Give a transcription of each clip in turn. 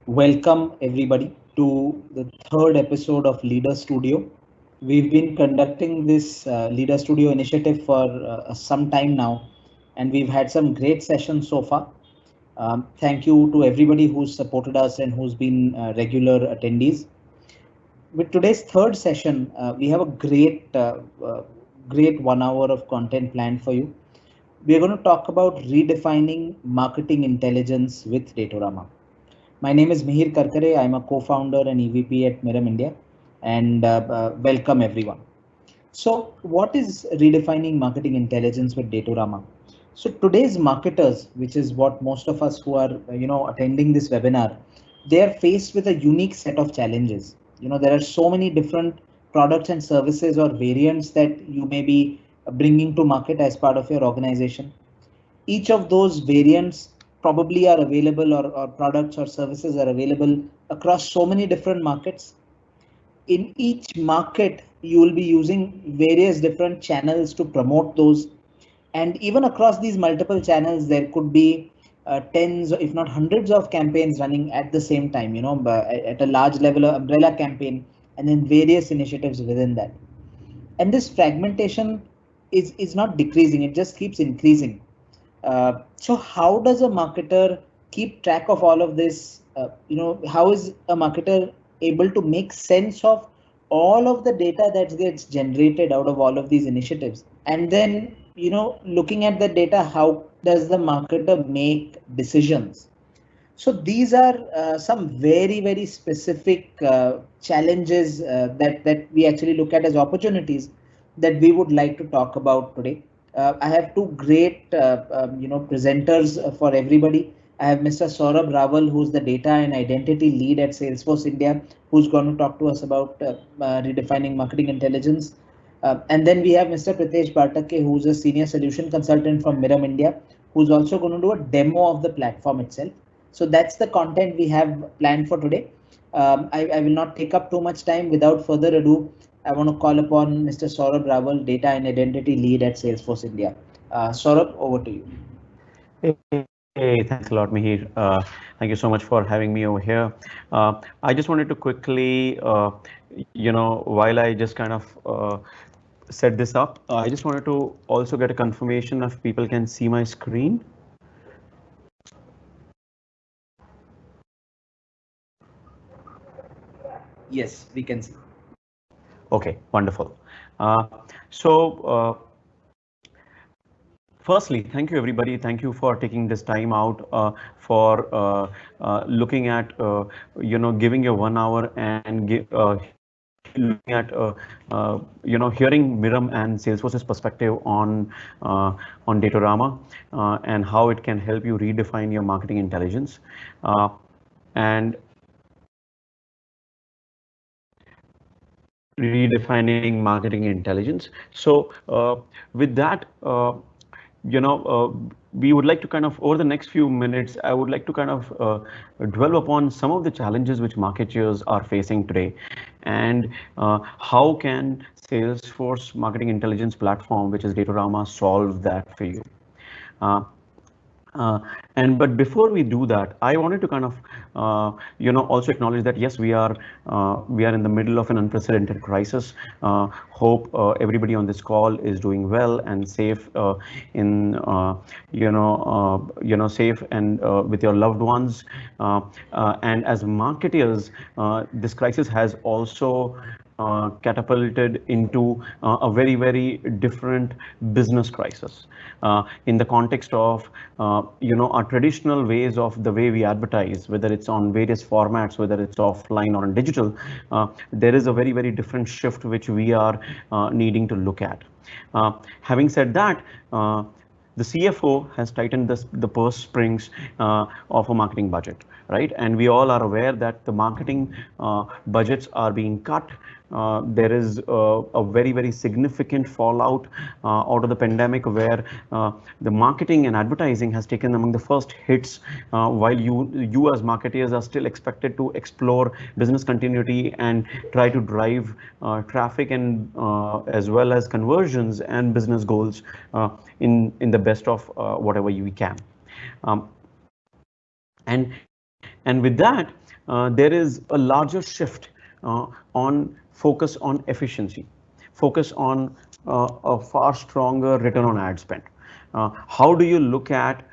Welcome everybody to the third episode of Leader Studio. We've been conducting this Leader Studio initiative for some time now, and we've had some great sessions so far. Thank you to everybody who's supported us and who's been regular attendees. With today's third session, we have a great 1 hour of content planned for you. We are going to talk about redefining marketing intelligence with Datorama. My name is Mihir Karkare. I'm a co-founder and EVP at Miram India, and welcome everyone. So, what is redefining marketing intelligence with Datorama? So, today's marketers, which is what most of us who are attending this webinar, they are faced with a unique set of challenges. There are so many different products and services or variants that you may be bringing to market as part of your organization. Each of those variants probably are available, or products or services are available across so many different markets. In each market, you will be using various different channels to promote those. And even across these multiple channels, there could be tens, if not hundreds of campaigns running at the same time, at a large level, umbrella campaign, and then various initiatives within that. And this fragmentation is not decreasing, it just keeps increasing. So how does a marketer keep track of all of this? How is a marketer able to make sense of all of the data that gets generated out of all of these initiatives? And then, looking at the data, how does the marketer make decisions? So these are some very specific challenges that we actually look at as opportunities that we would like to talk about today. I have two great presenters for everybody. I have Mr. Saurabh Rawal, who's the data and identity lead at Salesforce India, who's going to talk to us about redefining marketing intelligence. And then we have Mr. Pritesh Bartake, who's a senior solution consultant from Miram India, who's also going to do a demo of the platform itself. So that's the content we have planned for today. I will not take up too much time. Without further ado, I want to call upon Mr. Saurabh Rawal, Data and Identity Lead at Salesforce India. Saurabh, over to you. Hey, thanks a lot, Mihir. Thank you so much for having me over here. I just wanted to quickly, while I just kind of set this up, I just wanted to also get a confirmation if people can see my screen. Yes, we can see. Okay, wonderful. Firstly, thank you everybody. Thank you for taking this time out for looking at, giving your 1 hour and looking at, hearing Miram and Salesforce's perspective on Datorama and how it can help you redefine your marketing intelligence. And redefining marketing intelligence. So with that, we would like to kind of, over the next few minutes, I would like to kind of dwell upon some of the challenges which marketers are facing today, and how can Salesforce Marketing Intelligence Platform, which is Datorama, solve that for you. But before we do that, I wanted to kind of also acknowledge that yes, we are in the middle of an unprecedented crisis. Hope everybody on this call is doing well and safe safe and with your loved ones. And as marketers, this crisis has also catapulted into a very different business crisis in the context of our traditional ways of the way we advertise, whether it's on various formats, whether it's offline or on digital. There is a very different shift which we are needing to look at. Having said that, the CFO has tightened the purse strings of a marketing budget, right? And we all are aware that the marketing budgets are being cut. There is a very significant fallout out of the pandemic, where the marketing and advertising has taken among the first hits, while you as marketers are still expected to explore business continuity and try to drive traffic and as well as conversions and business goals in the best of whatever we can. And And with that, there is a larger shift on focus on efficiency, focus on a far stronger return on ad spend. How do you look at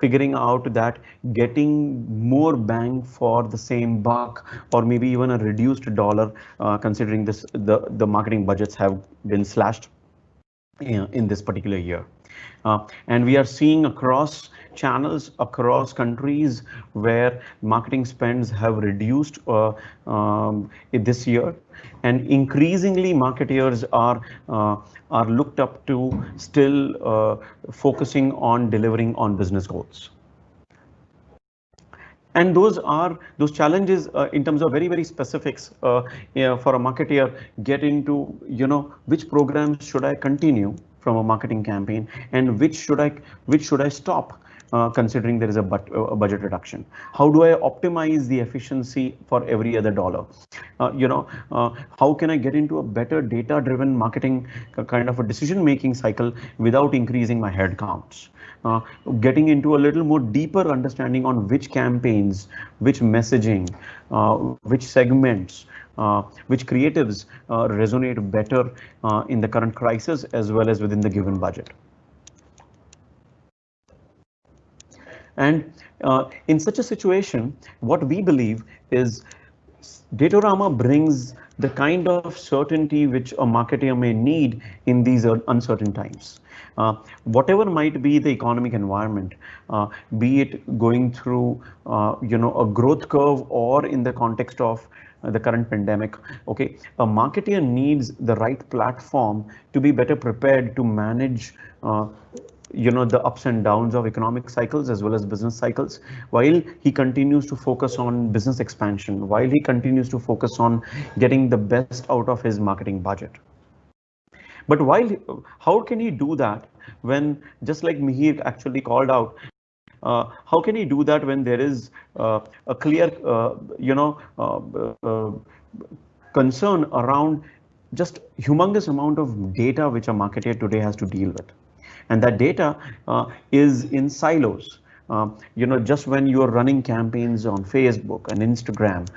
figuring out that getting more bang for the same buck, or maybe even a reduced dollar, considering the marketing budgets have been slashed in this particular year. And we are seeing across channels, across countries, where marketing spends have reduced this year, and increasingly marketeers are looked up to still focusing on delivering on business goals. And those challenges in terms of very specifics, for a marketeer, get into, which programs should I continue from a marketing campaign, and which should I stop, considering there is a budget reduction. How do I optimize the efficiency for every other dollar? How can I get into a better data driven marketing kind of a decision making cycle without increasing my head counts? uh, Getting into a little more deeper understanding on which campaigns, which messaging, which segments, which creatives resonate better in the current crisis as well as within the given budget. And in such a situation, what we believe is Datorama brings the kind of certainty which a marketer may need in these uncertain times. Whatever might be the economic environment, be it going through a growth curve or in the context of the current pandemic, okay, a marketer needs the right platform to be better prepared to manage the ups and downs of economic cycles as well as business cycles, while he continues to focus on business expansion, while he continues to focus on getting the best out of his marketing budget. But how can he do that when, just like Mihir actually called out, how can he do that when there is a clear concern around just humongous amount of data which a marketer today has to deal with? And that data is in silos. Just when you are running campaigns on Facebook and Instagram,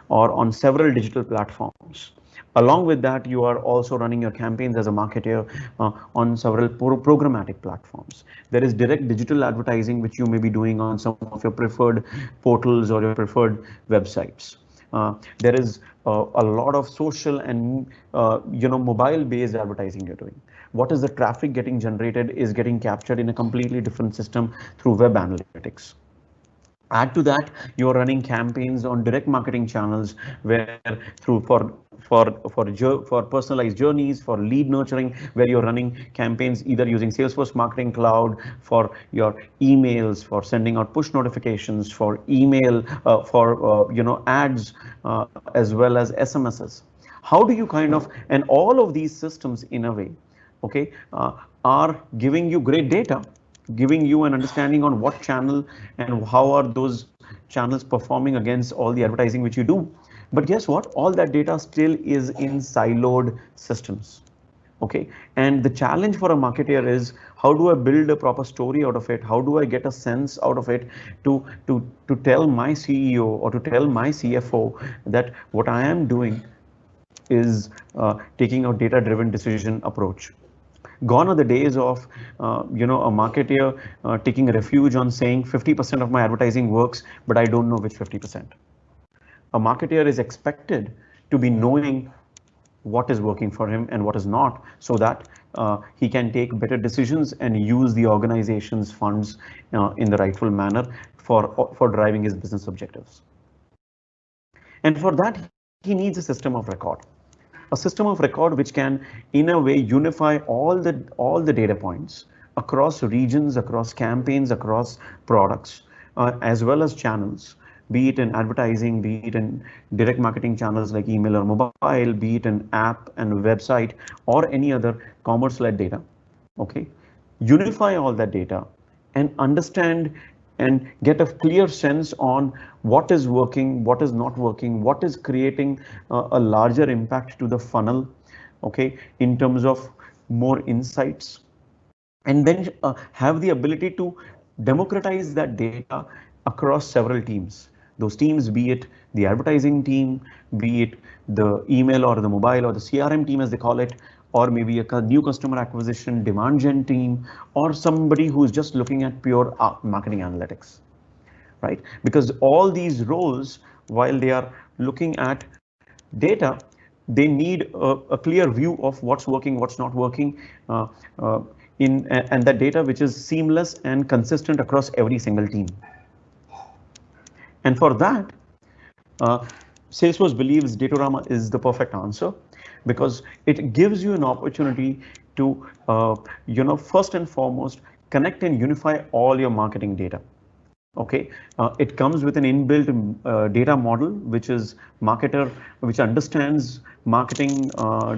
or on several digital platforms, along with that, you are also running your campaigns as a marketer on several programmatic platforms. There is direct digital advertising which you may be doing on some of your preferred portals or your preferred websites. There is a lot of social and mobile based advertising you're doing. What is the traffic getting generated is getting captured in a completely different system through web analytics. Add to that, you're running campaigns on direct marketing channels where through for personalized journeys, for lead nurturing, where you're running campaigns either using Salesforce Marketing Cloud for your emails, for sending out push notifications, for email, for ads, as well as SMSs. How do you and all of these systems in a way, okay, are giving you great data, giving you an understanding on what channel and how are those channels performing against all the advertising which you do. But guess what? All that data still is in siloed systems. Okay, and the challenge for a marketer is, how do I build a proper story out of it? How do I get a sense out of it to tell my CEO or to tell my CFO that what I am doing is taking a data-driven decision approach? Gone are the days of a marketer taking refuge on saying 50% of my advertising works, but I don't know which 50%. A marketer is expected to be knowing what is working for him and what is not, so that he can take better decisions and use the organization's funds in the rightful manner for driving his business objectives. And for that, he needs a system of record. A system of record which can, in a way, unify all the data points across regions, across campaigns, across products, as well as channels, be it in advertising, be it in direct marketing channels like email or mobile, be it in app and website or any other commerce-led data. Okay, unify all that data and understand and get a clear sense on what is working, what is not working, what is creating a larger impact to the funnel, okay, in terms of more insights, and then have the ability to democratize that data across several teams. Those teams, be it the advertising team, be it the email or the mobile or the CRM team as they call it, or maybe a new customer acquisition demand gen team, or somebody who's just looking at pure marketing analytics, right? Because all these roles, while they are looking at data, they need a clear view of what's working, what's not working, uh, uh, and that data which is seamless and consistent across every single team. And for that, uh, Salesforce believes Datorama is the perfect answer because it gives you an opportunity to, first and foremost, connect and unify all your marketing data. Okay, it comes with an inbuilt data model, which is marketer, which understands marketing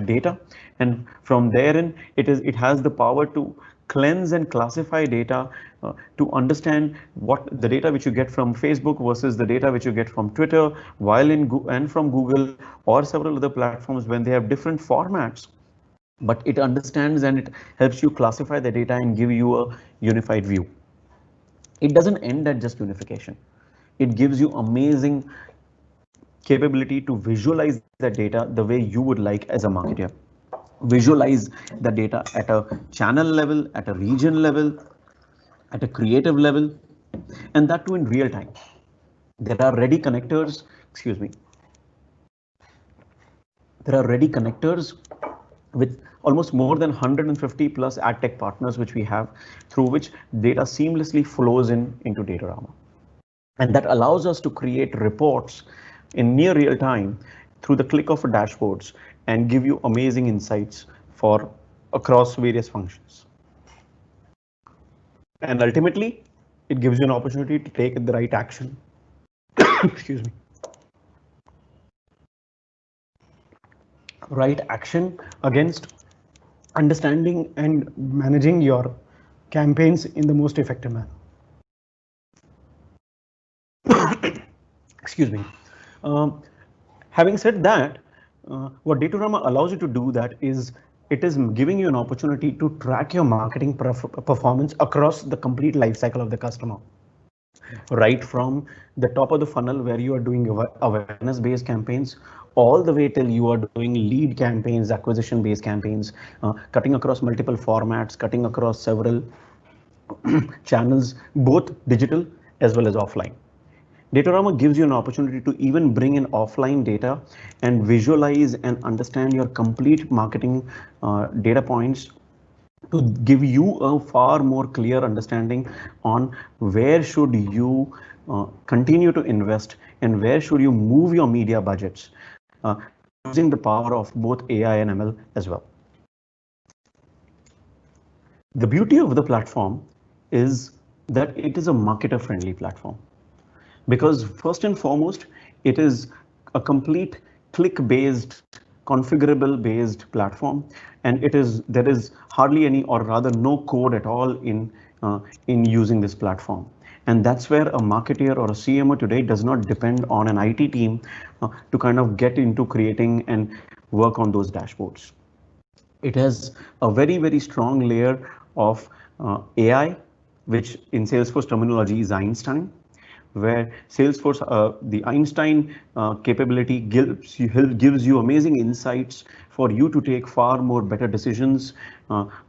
data, and from therein, it has the power to cleanse and classify data to understand what the data which you get from Facebook versus the data which you get from Twitter, while and from Google or several other platforms when they have different formats. But it understands and it helps you classify the data and give you a unified view. It doesn't end at just unification. It gives you amazing capability to visualize the data the way you would like as a marketer. Visualize the data at a channel level, at a region level, at a creative level, and that too in real time. There are ready connectors, excuse me. There are ready connectors with almost more than 150 plus ad tech partners which we have, through which data seamlessly flows into Datorama. And that allows us to create reports in near real time through the click of a dashboards and give you amazing insights for across various functions. And ultimately, it gives you an opportunity to take the right action. Excuse me. Right action against understanding and managing your campaigns in the most effective manner. Excuse me. Having said that, what Datorama allows you to do that is it is giving you an opportunity to track your marketing performance across the complete life cycle of the customer. Right from the top of the funnel where you are doing awareness-based campaigns, all the way till you are doing lead campaigns, acquisition-based campaigns, cutting across multiple formats, cutting across several channels, both digital as well as offline. Datorama gives you an opportunity to even bring in offline data and visualize and understand your complete marketing data points to give you a far more clear understanding on where should you continue to invest and where should you move your media budgets using the power of both AI and ML as well. The beauty of the platform is that it is a marketer friendly platform, because first and foremost, it is a complete click-based, configurable-based platform, and there is hardly any, or rather no code at all in using this platform. And that's where a marketer or a CMO today does not depend on an IT team to kind of get into creating and work on those dashboards. It has a very, very strong layer of AI, which in Salesforce terminology is Einstein, where Salesforce, the Einstein capability gives you amazing insights for you to take far more better decisions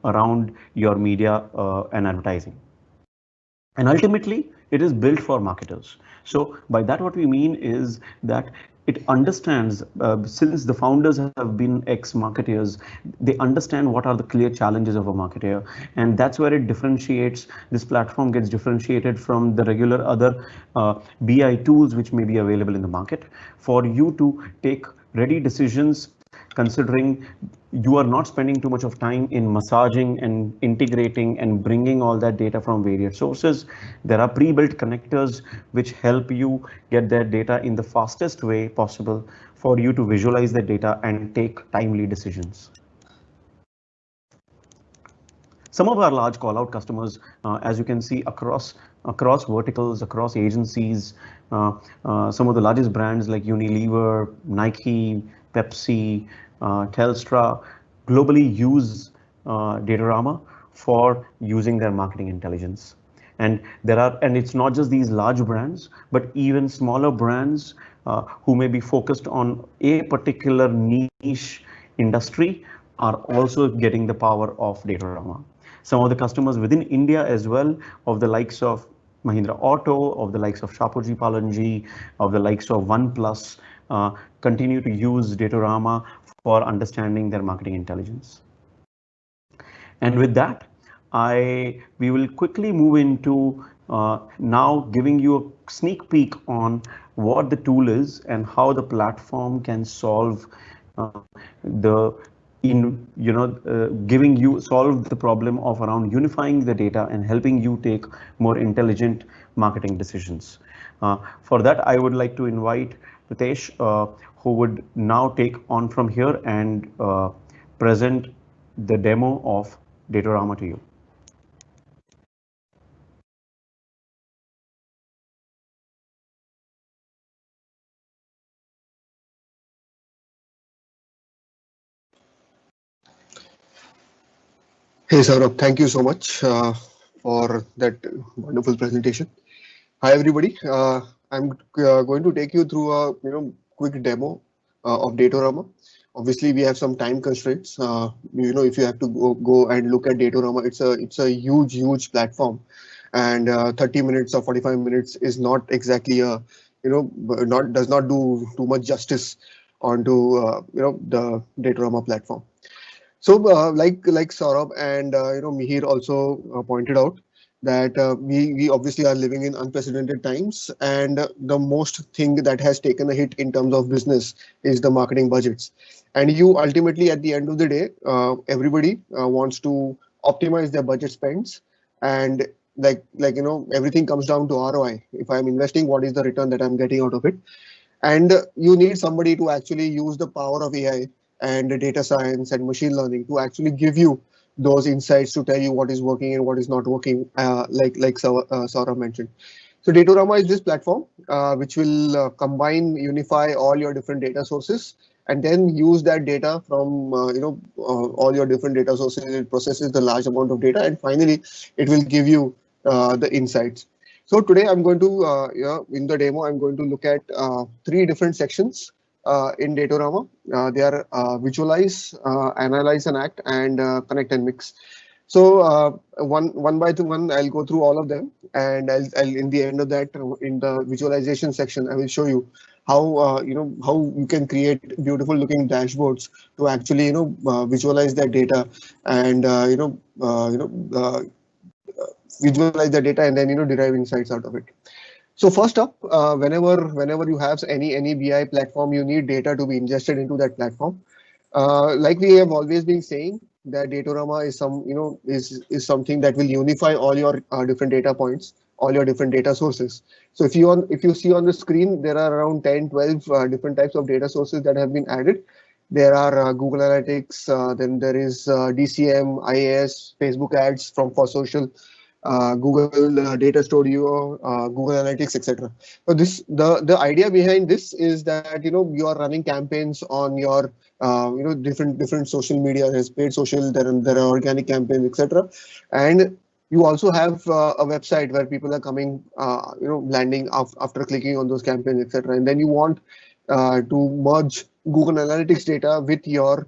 around your media and advertising. And ultimately, it is built for marketers. So by that, what we mean is that it understands, since the founders have been ex-marketeers, they understand what are the clear challenges of a marketer. And that's where it differentiates, this platform gets differentiated from the regular other BI tools which may be available in the market, for you to take ready decisions, considering you are not spending too much of time in massaging and integrating and bringing all that data from various sources. There are pre-built connectors which help you get that data in the fastest way possible for you to visualize the data and take timely decisions. Some of our large call-out customers, as you can see, across verticals, across agencies, some of the largest brands like Unilever, Nike, Pepsi, Telstra, globally use Datorama for using their marketing intelligence. And it's not just these large brands, but even smaller brands who may be focused on a particular niche industry are also getting the power of Datorama. Some of the customers within India as well, of the likes of Mahindra Auto, of the likes of Shapoorji Pallonji, of the likes of OnePlus, continue to use Datorama for understanding their marketing intelligence. And with that, we will quickly move into now giving you a sneak peek on what the tool is and how the platform can solve the giving you solve the problem of around unifying the data and helping you take more intelligent marketing decisions. For that, I would like to invite Pritesh, who would now take on from here and present the demo of Datorama to you. Hey Saurabh, thank you so much for that wonderful presentation. Hi everybody, I'm going to take you through a quick demo of Datorama. Obviously, we have some time constraints. If you have to go and look at Datorama, it's a huge platform, and 30 minutes or 45 minutes is not exactly a not does not do too much justice onto the Datorama platform. So, like Saurabh and Mihir also pointed out that we obviously are living in unprecedented times, and the most thing that has taken a hit in terms of business is the marketing budgets. And you ultimately, at the end of the day, everybody wants to optimize their budget spends, and everything comes down to ROI. If I'm investing, what is the return that I'm getting out of it? And you need somebody to actually use the power of AI and data science and machine learning to actually give you those insights to tell you what is working and what is not working, like Saurabh mentioned. So Datorama is this platform which will combine, unify all your different data sources, and then use that data from all your different data sources. It processes the large amount of data, and finally, it will give you the insights. So today I'm going to, in the demo, I'm going to look at three different sections in Datorama. They are visualize, analyze and act, and connect and mix. So one by one, I'll go through all of them, and I'll in the end of that, in the visualization section, I will show you how how you can create beautiful looking dashboards to actually visualize that data and visualize the data and then derive insights out of it. So first up, whenever you have any BI platform, you need data to be ingested into that platform. Like we have always been saying, that Datorama is is something that will unify all your different data points, all your different data sources. So if you see on the screen, there are around 10, 12 different types of data sources that have been added. There are Google Analytics, then there is DCM, IAS, Facebook ads from for social, Google Data Studio, Google Analytics, etc. So the idea behind this is that you are running campaigns on your different social media. There's paid social, there are organic campaigns, etc. And you also have a website where people are coming, landing after clicking on those campaigns, etc. And then you want to merge Google Analytics data with your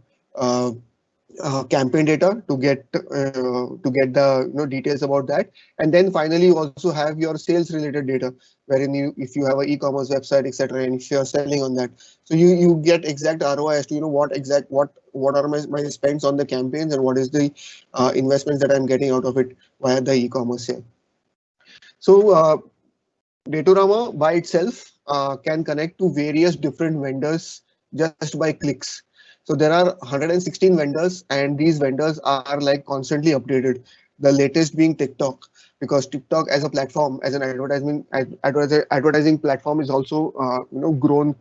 campaign data to get the details about that. And then finally you also have your sales related data, wherein if you have an e-commerce website, etc., and if you are selling on that, so you get exact ROI as to what are my spends on the campaigns and what is the investments that I'm getting out of it via the e-commerce sale. So Datorama by itself can connect to various different vendors just by clicks. So there are 116 vendors, and these vendors are like constantly updated. The latest being TikTok, because TikTok as a platform, as an advertising platform, is also grown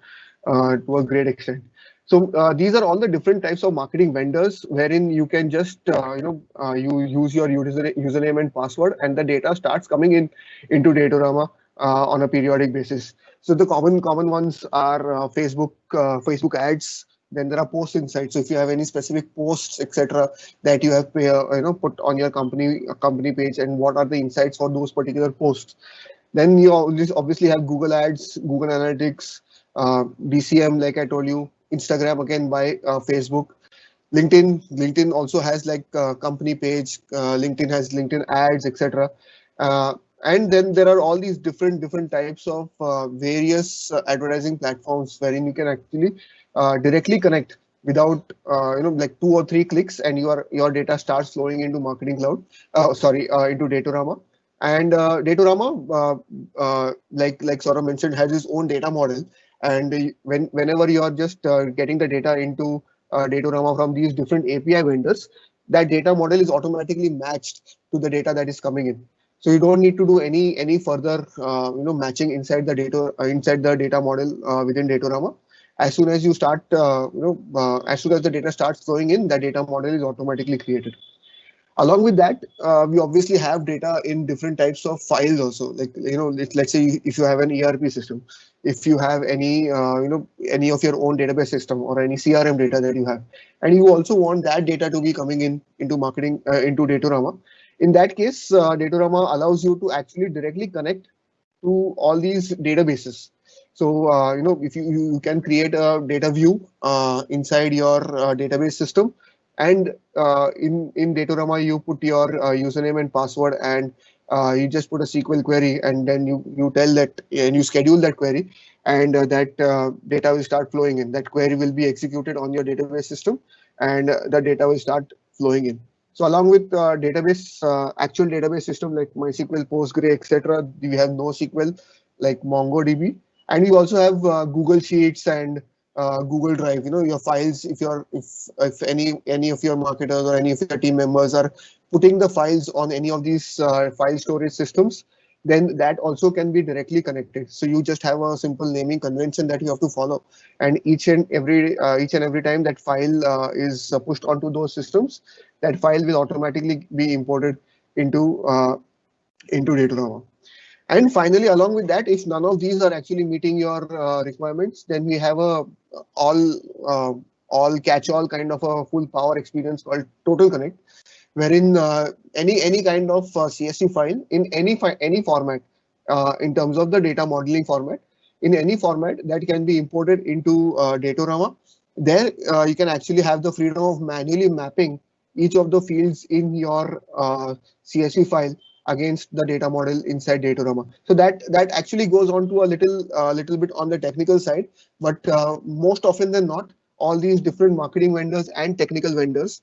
to a great extent. So these are all the different types of marketing vendors, wherein you can just you use your username and password, and the data starts coming into Datorama on a periodic basis. So the common ones are Facebook ads, Then there are post insights. So if you have any specific posts, etc., that you have put on your company page, and what are the insights for those particular posts. Then you obviously have Google Ads, Google Analytics, BCM, like I told you, Instagram again by Facebook, LinkedIn also has like company page. LinkedIn has LinkedIn ads, etc. And then there are all these different types of various advertising platforms wherein you can actually directly connect without like 2 or 3 clicks, and your data starts flowing into Marketing Cloud. Into Datorama. And Datorama, like Saurabh mentioned, has its own data model. And whenever you are just getting the data into Datorama from these different API vendors, that data model is automatically matched to the data that is coming in. So you don't need to do any further matching inside the data model within Datorama. As soon as you start as soon as the data starts flowing in, that data model is automatically created. Along with that, we obviously have data in different types of files also. Like, let's say if you have an ERP system, if you have any of your own database system or any CRM data that you have, and you also want that data to be coming into marketing into Datorama. In that case, Datorama allows you to actually directly connect to all these databases. So, if you can create a data view inside your database system, and in Datorama, you put your username and password, and you just put a SQL query, and then you tell that, and you schedule that query, and that data will start flowing in. That query will be executed on your database system, and the data will start flowing in. So along with actual database system like MySQL, Postgre, etc., we have NoSQL like MongoDB, and we also have Google Sheets and Google Drive. Your files. If any of your marketers or any of your team members are putting the files on any of these file storage systems, then that also can be directly connected. So you just have a simple naming convention that you have to follow, and each and every time that file is pushed onto those systems, that file will automatically be imported into Datorama. And finally, along with that, if none of these are actually meeting your requirements, then we have a all catch-all kind of a full power experience called Total Connect, wherein any kind of CSV file in any format, in terms of the data modeling format, in any format that can be imported into Datorama. There you can actually have the freedom of manually mapping each of the fields in your CSV file against the data model inside Datorama. So that actually goes on to a little bit on the technical side, but most often than not, all these different marketing vendors and technical vendors,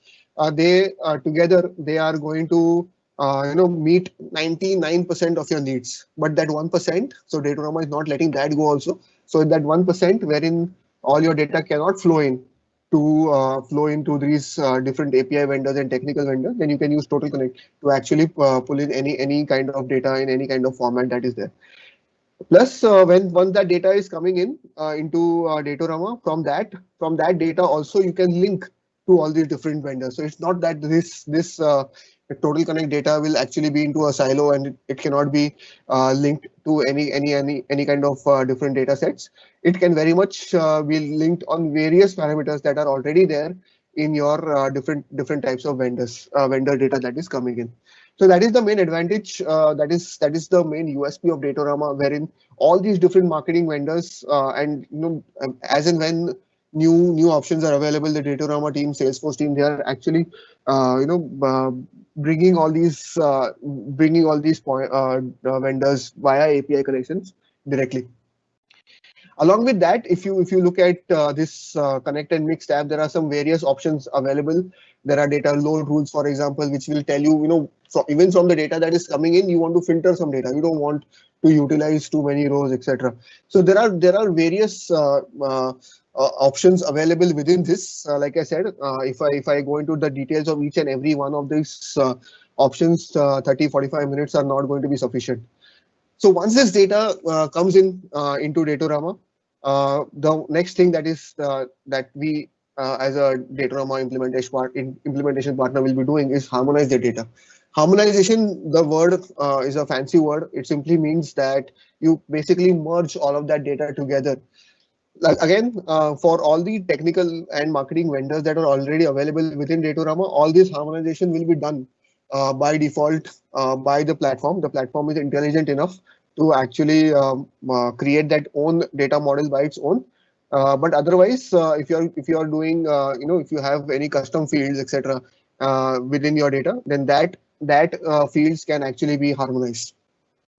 they together they are going to meet 99% of your needs. But that 1%, so Datorama is not letting that go also. So that 1% wherein all your data cannot flow into these different API vendors and technical vendors, then you can use Total Connect to actually pull in any kind of data in any kind of format that is there. Plus, once that data is coming in into Datorama, from that data also you can link to all these different vendors. So it's not that this Total Connect data will actually be into a silo and it cannot be linked to any kind of different data sets. It can very much be linked on various parameters that are already there in your different types of vendor data that is coming in. So that is the main advantage. That is the main USP of Datorama, wherein all these different marketing vendors and as and when new options are available, the Datorama team, Salesforce team, they are actually bringing all these vendors via API connections directly. Along with that, if you look at this Connect and Mix tab, there are some various options available. There are data load rules, for example, which will tell you, even from the data that is coming in, you want to filter some data. You don't want to utilize too many rows, etc. So there are various options available within this. Like I said, if I go into the details of each and every one of these options, 30-45 minutes are not going to be sufficient. So once this data comes into Datorama, the next thing that we as a Datorama implementation partner will be doing is harmonize the data. Harmonization, the word is a fancy word. It simply means that you basically merge all of that data together Like again, for all the technical and marketing vendors that are already available within Datorama, all this harmonization will be done by default by the platform. The platform is intelligent enough to actually create that own data model by its own. But otherwise, if you are doing if you have any custom fields, etc., within your data, then that fields can actually be harmonized.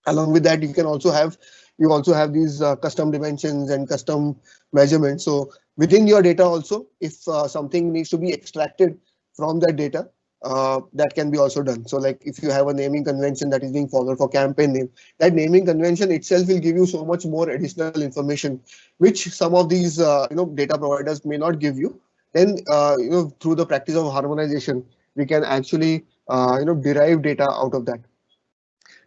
Along with that, you also have these custom dimensions and custom measurements. So within your data also, if something needs to be extracted from that data, that can be also done. So like if you have a naming convention that is being followed for campaign name, that naming convention itself will give you so much more additional information, which some of these data providers may not give you. Then through the practice of harmonization, we can actually derive data out of that.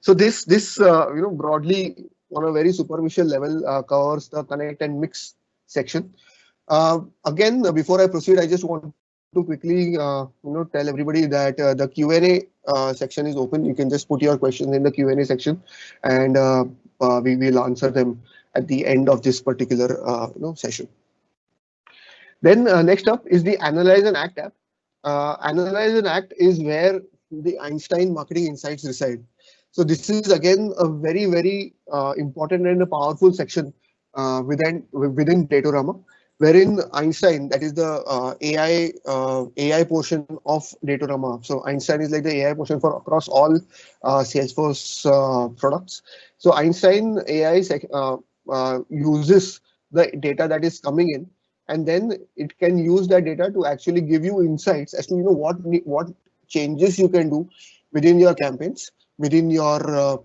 So this broadly on a very superficial level covers the connect and mix section. Again, before I proceed, I just want to quickly tell everybody that the Q&A section is open. You can just put your questions in the Q&A section, and we will answer them at the end of this particular session. Then next up is the Analyze and Act app. Analyze and Act is where the Einstein Marketing Insights reside. So this is again a very, very important and a powerful section within Datorama, wherein Einstein, that is the AI portion of Datorama. So Einstein is like the AI portion for across all Salesforce products. So Einstein AI uses the data that is coming in, and then it can use that data to actually give you insights as to what changes you can do within your campaigns, within your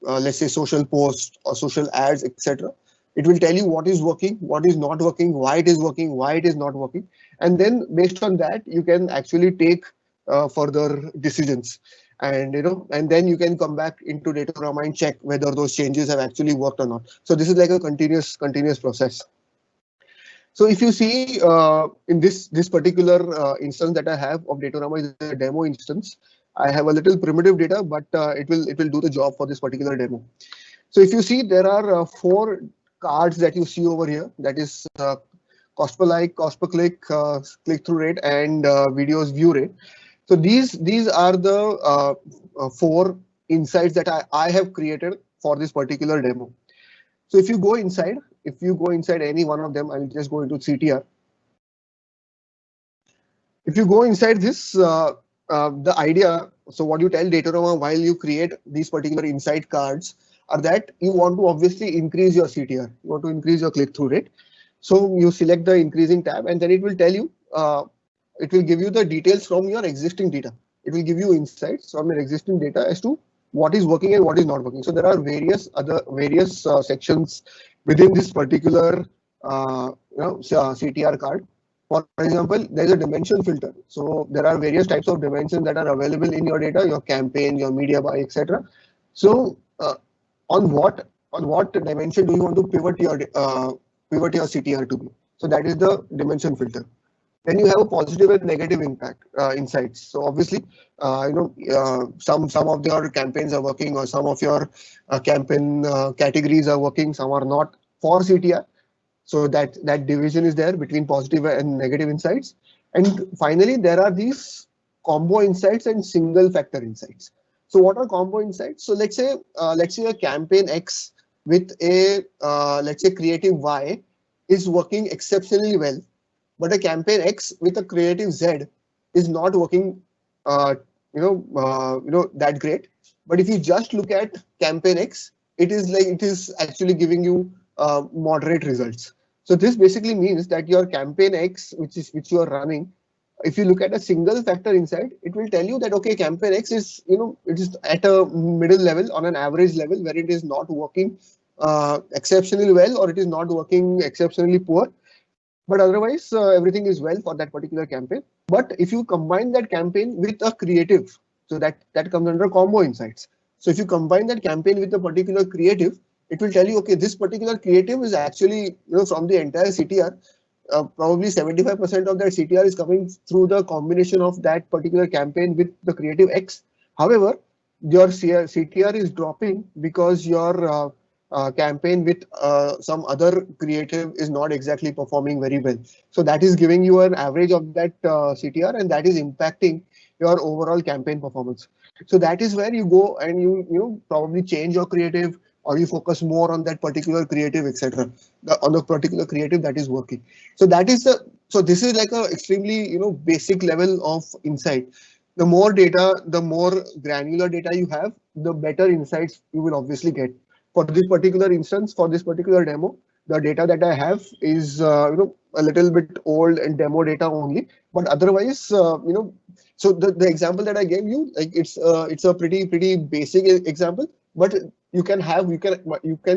let's say social posts or social ads, etc. It will tell you what is working, what is not working, why it is working, why it is not working, and then based on that you can actually take further decisions. And then you can come back into Datorama and check whether those changes have actually worked or not. So this is like a continuous process. So if you see in this particular instance that I have of Datorama is a demo instance. I have a little primitive data, but it will do the job for this particular demo. So if you see, there are 4 cards that you see over here. That is cost per like, cost per click, click-through rate, and videos view rate. So these are the 4 insights that I have created for this particular demo. So if you go inside any one of them, I'll just go into CTR. If you go inside this, the idea, so what you tell Datorama while you create these particular insight cards are that you want to obviously increase your CTR, you want to increase your click-through rate. So you select the increasing tab, and then it will tell you, it will give you the details from your existing data. It will give you insights from your existing data as to what is working and what is not working. So there are various sections within this particular CTR card. For example, there's a dimension filter. So there are various types of dimensions that are available in your data, your campaign, your media buy, etc. So on what dimension do you want to pivot your CTR to be? So that is the dimension filter. Then you have a positive and negative impact insights. So obviously, some of your campaigns are working, or some of your campaign categories are working, some are not for CTR. So that division is there between positive and negative insights. And finally, there are these combo insights and single factor insights. So what are combo insights? So let's say a campaign X with a let's say creative Y is working exceptionally well, but a campaign X with a creative Z is not working that great. But if you just look at campaign X, it is actually giving you moderate results. So this basically means that your campaign X, which you are running, if you look at a single factor insight, it will tell you that okay, campaign X is it is at a middle level, on an average level, where it is not working exceptionally well, or it is not working exceptionally poor. But otherwise, everything is well for that particular campaign. But if you combine that campaign with a creative, so that comes under combo insights. So if you combine that campaign with a particular creative, it will tell you, okay, this particular creative is actually, from the entire CTR, probably 75% of that CTR is coming through the combination of that particular campaign with the creative X. However, your CTR is dropping because your campaign with some other creative is not exactly performing very well. So that is giving you an average of that CTR, and that is impacting your overall campaign performance. So that is where you go and you probably change your creative, or you focus more on that particular creative, etc. On the particular creative that is working. So that is the so this is like a extremely basic level of insight. The more data, the more granular data you have, the better insights you will obviously get. For this particular instance, for this particular demo, the data that I have is a little bit old and demo data only. But otherwise, so the example that I gave you, like it's a pretty basic example, but you can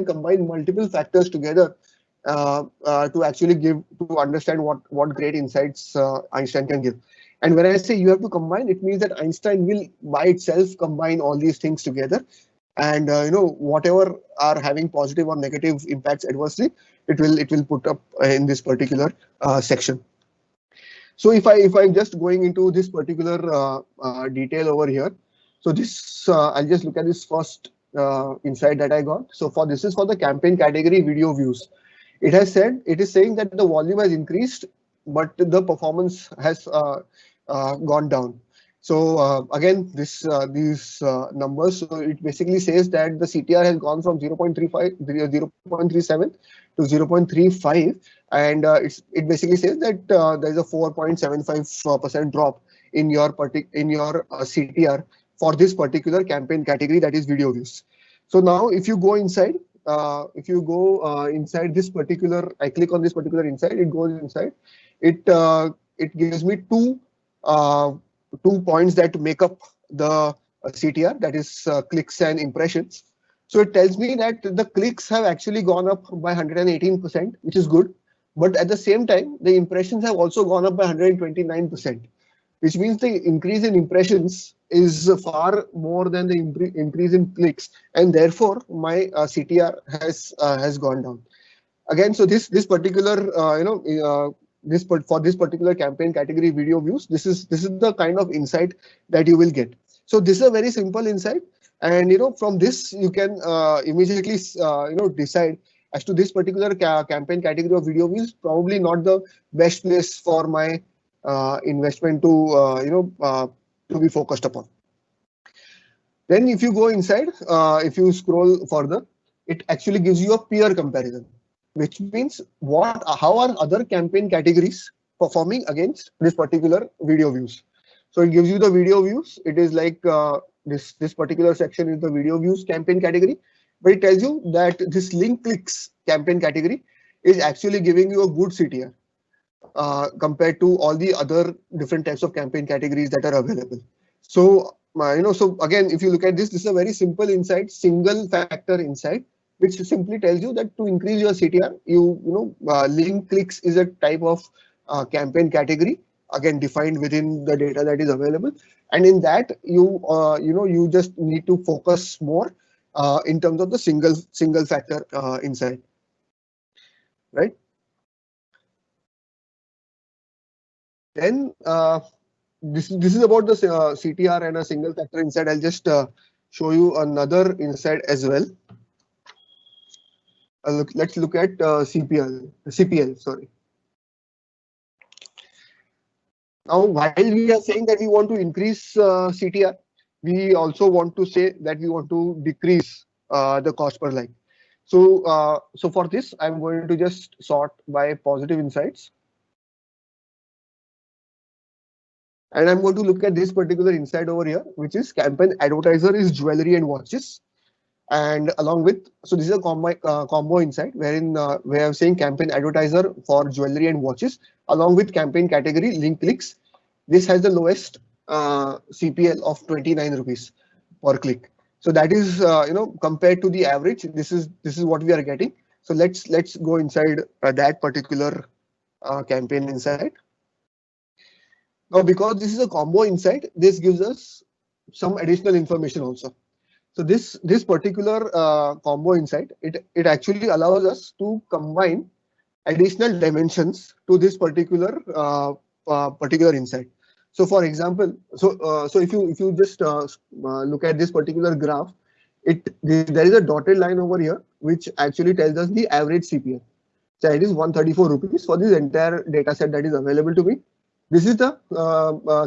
combine multiple factors together to actually to understand what great insights Einstein can give. And when I say you have to combine, it means that Einstein will by itself combine all these things together, and whatever are having positive or negative impacts adversely, it will put up in this particular section. So if I'm just going into this particular detail over here, so this I'll just look at this first insight that I got. So this is for the campaign category video views. It is saying that the volume has increased, but the performance has gone down. So again, these numbers, so it basically says that the CTR has gone from 0.37 to 0.35, and it basically says that there is a 4.75% drop in your CTR for this particular campaign category, that is video views. So now if you go inside, inside this particular, I click on this particular insight, it goes inside. It gives me two points that make up the CTR, that is clicks and impressions. So it tells me that the clicks have actually gone up by 118%, which is good. But at the same time, the impressions have also gone up by 129%, which means the increase in impressions is far more than the increase in clicks, and therefore my CTR has gone down. Again, so this particular for this particular campaign category video views, this is the kind of insight that you will get. So this is a very simple insight, and from this you can immediately decide as to this particular campaign category of video views probably not the best place for my investment to be focused upon. Then if you go inside, if you scroll further, it actually gives you a peer comparison, which means how are other campaign categories performing against this particular video views. So it gives you the video views. It is like this particular section is the video views campaign category, but it tells you that this link clicks campaign category is actually giving you a good CTR compared to all the other different types of campaign categories that are available. So so again, if you look at this is a very simple insight, single factor insight, which simply tells you that to increase your CTR, link clicks is a type of campaign category, again defined within the data that is available, and in that you just need to focus more in terms of the single factor insight, right? Then this is about the CTR and a single factor insight. I'll just show you another insight as well. Let's look at CPL. Sorry. Now, while we are saying that we want to increase CTR, we also want to say that we want to decrease the cost per like. So, so for this, I'm going to just sort by positive insights. And I'm going to look at this particular insight over here, which is campaign advertiser is jewelry and watches. And along with, so this is a combo insight wherein we are saying campaign advertiser for jewelry and watches along with campaign category link clicks. This has the lowest CPL of 29 rupees per click. So that is compared to the average, this is what we are getting. So let's go inside that particular campaign insight. Now, because this is a combo insight, this gives us some additional information also. So this particular combo insight, it actually allows us to combine additional dimensions to this particular insight. So for example, so if you just look at this particular graph, there is a dotted line over here which actually tells us the average CPL. So it is 134 rupees for this entire data set that is available to me. This is the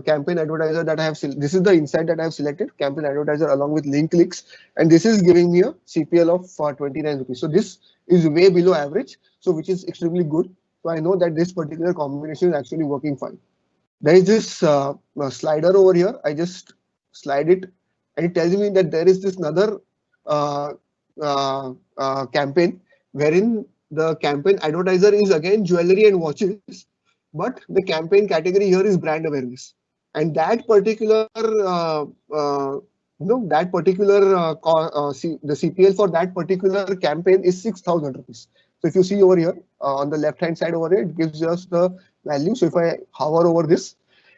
campaign advertiser that I have. This is the insight that I have selected, campaign advertiser along with link clicks, and this is giving me a CPL of 29 rupees. So this is way below average, so which is extremely good. So I know that this particular combination is actually working fine. There is this slider over here. I just slide it, and it tells me that there is this another uh, campaign wherein the campaign advertiser is again jewelry and watches, but the campaign category here is brand awareness, and that particular the CPL for that particular campaign is 6,000 rupees. So if you see over here on the left hand side over here, it gives us the value. So if I hover over this,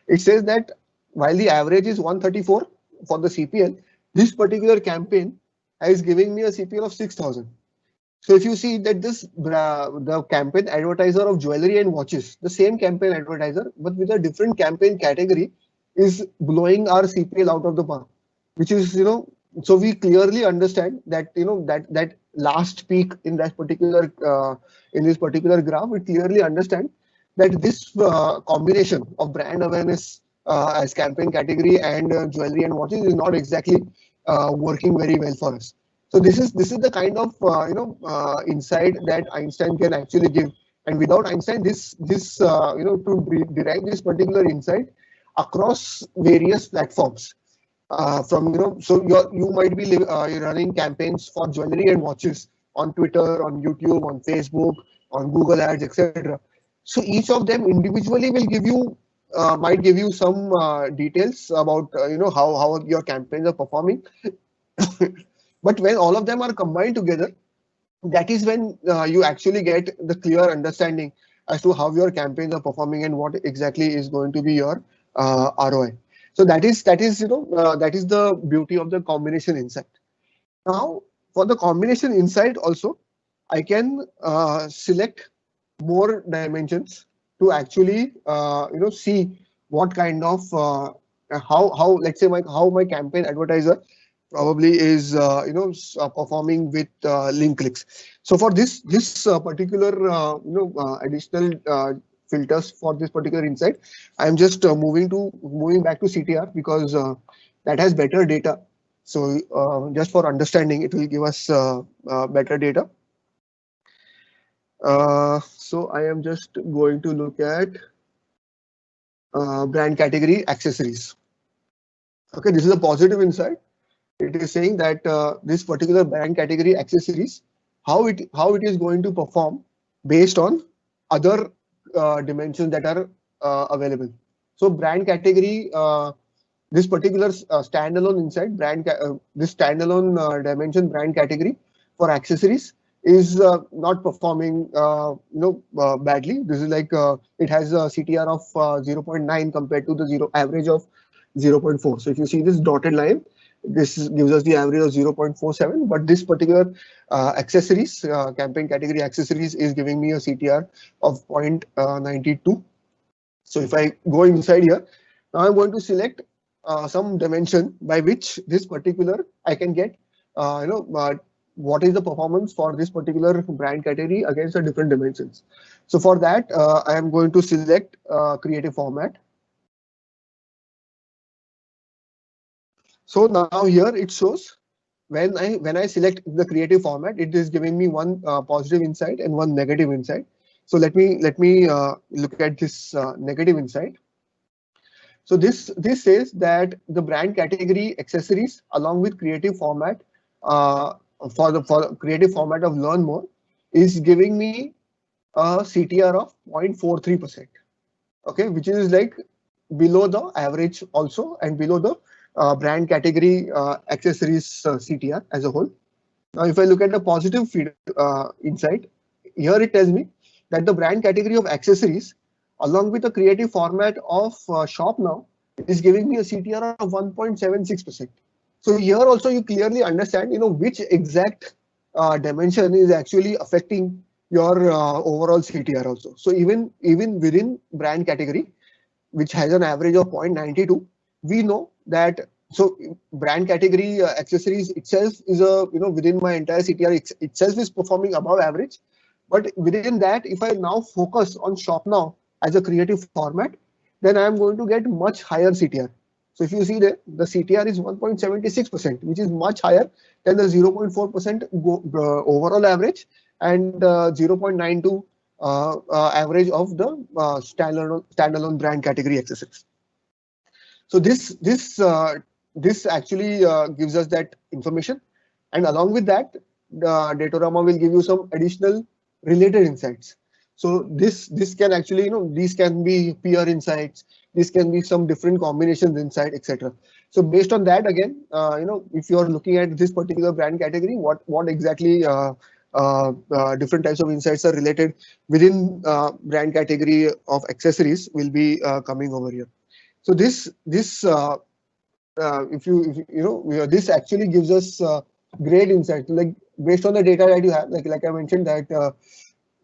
it says that while the average is 134 for the CPL, this particular campaign is giving me a CPL of 6,000. So if you see that the campaign advertiser of jewelry and watches, the same campaign advertiser, but with a different campaign category, is blowing our CPL out of the park, which is, so we clearly understand that, that last peak in that particular, in this particular graph, we clearly understand that this combination of brand awareness as campaign category and jewelry and watches is not exactly working very well for us. So this is the kind of insight that Einstein can actually give, and without Einstein, to derive this particular insight across various platforms, so you might be running campaigns for jewelry and watches on Twitter, on YouTube, on Facebook, on Google Ads, etc. So each of them individually will give you might give you some details about how your campaigns are performing. But when all of them are combined together, that is when you actually get the clear understanding as to how your campaigns are performing and what exactly is going to be your ROI. So that is the beauty of the combination insight. Now, for the combination insight also, I can select more dimensions to actually see what kind of how let's say how my campaign advertiser probably is performing with link clicks. So for this particular additional filters for this particular insight, I'm just moving back to CTR because that has better data. So just for understanding, it will give us better data. So I am just going to look at brand category accessories. Okay, this is a positive insight. It is saying that this particular brand category accessories, how it is going to perform based on other dimensions that are available. So brand category, this particular standalone insight, this standalone dimension brand category for accessories is not performing badly. This is like it has a CTR of 0.9 compared to the average of 0.4. So if you see this dotted line, this gives us the average of 0.47, but this particular accessories, campaign category accessories, is giving me a CTR of 0.92. So if I go inside here, now I'm going to select some dimension by which this particular I can get, what is the performance for this particular brand category against the different dimensions. So for that, I am going to select creative format. So now here it shows when I select the creative format, it is giving me one positive insight and one negative insight. So let me look at this negative insight. So this says that the brand category accessories along with creative format for the creative format of Learn More is giving me a CTR of 0.43%. Okay, which is like below the average also and below the brand category accessories CTR as a whole. Now, if I look at the positive insight, here it tells me that the brand category of accessories along with the creative format of Shop Now is giving me a CTR of 1.76%. So here also you clearly understand, which exact dimension is actually affecting your overall CTR also. So even within brand category, which has an average of 0.92, we know that so brand category accessories itself is a, within my entire CTR itself is performing above average. But within that, if I now focus on Shop Now as a creative format, then I am going to get much higher CTR. So if you see there, the CTR is 1.76%, which is much higher than the 0.4% overall average and 0.92 average of the standalone brand category accessories. So this actually gives us that information, and along with that, Datorama will give you some additional related insights. So this can actually, these can be peer insights, this can be some different combinations inside, etc. So based on that, again, if you are looking at this particular brand category, what exactly different types of insights are related within brand category of accessories will be coming over here. So this this actually gives us great insight. Like based on the data that you have, like I mentioned that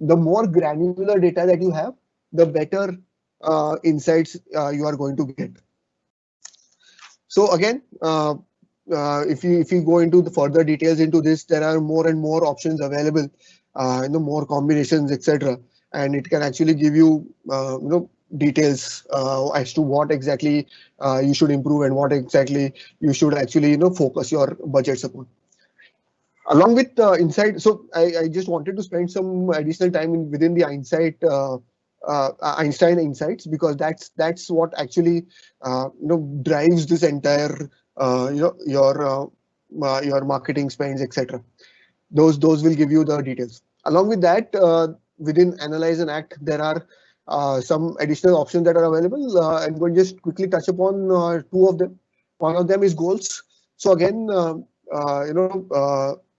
the more granular data that you have, the better insights you are going to get. So again, if you go into the further details into this, there are more and more options available, more combinations, etc. And it can actually give you, details as to what exactly you should improve and what exactly you should actually, focus your budgets upon. Along with Insight, so I just wanted to spend some additional time within the Einstein Insights, because that's what actually drives this entire your marketing spends, etc. Those will give you the details. Along with that, within Analyze and Act, there are some additional options that are available. I'm going to just quickly touch upon two of them. One of them is goals. So again,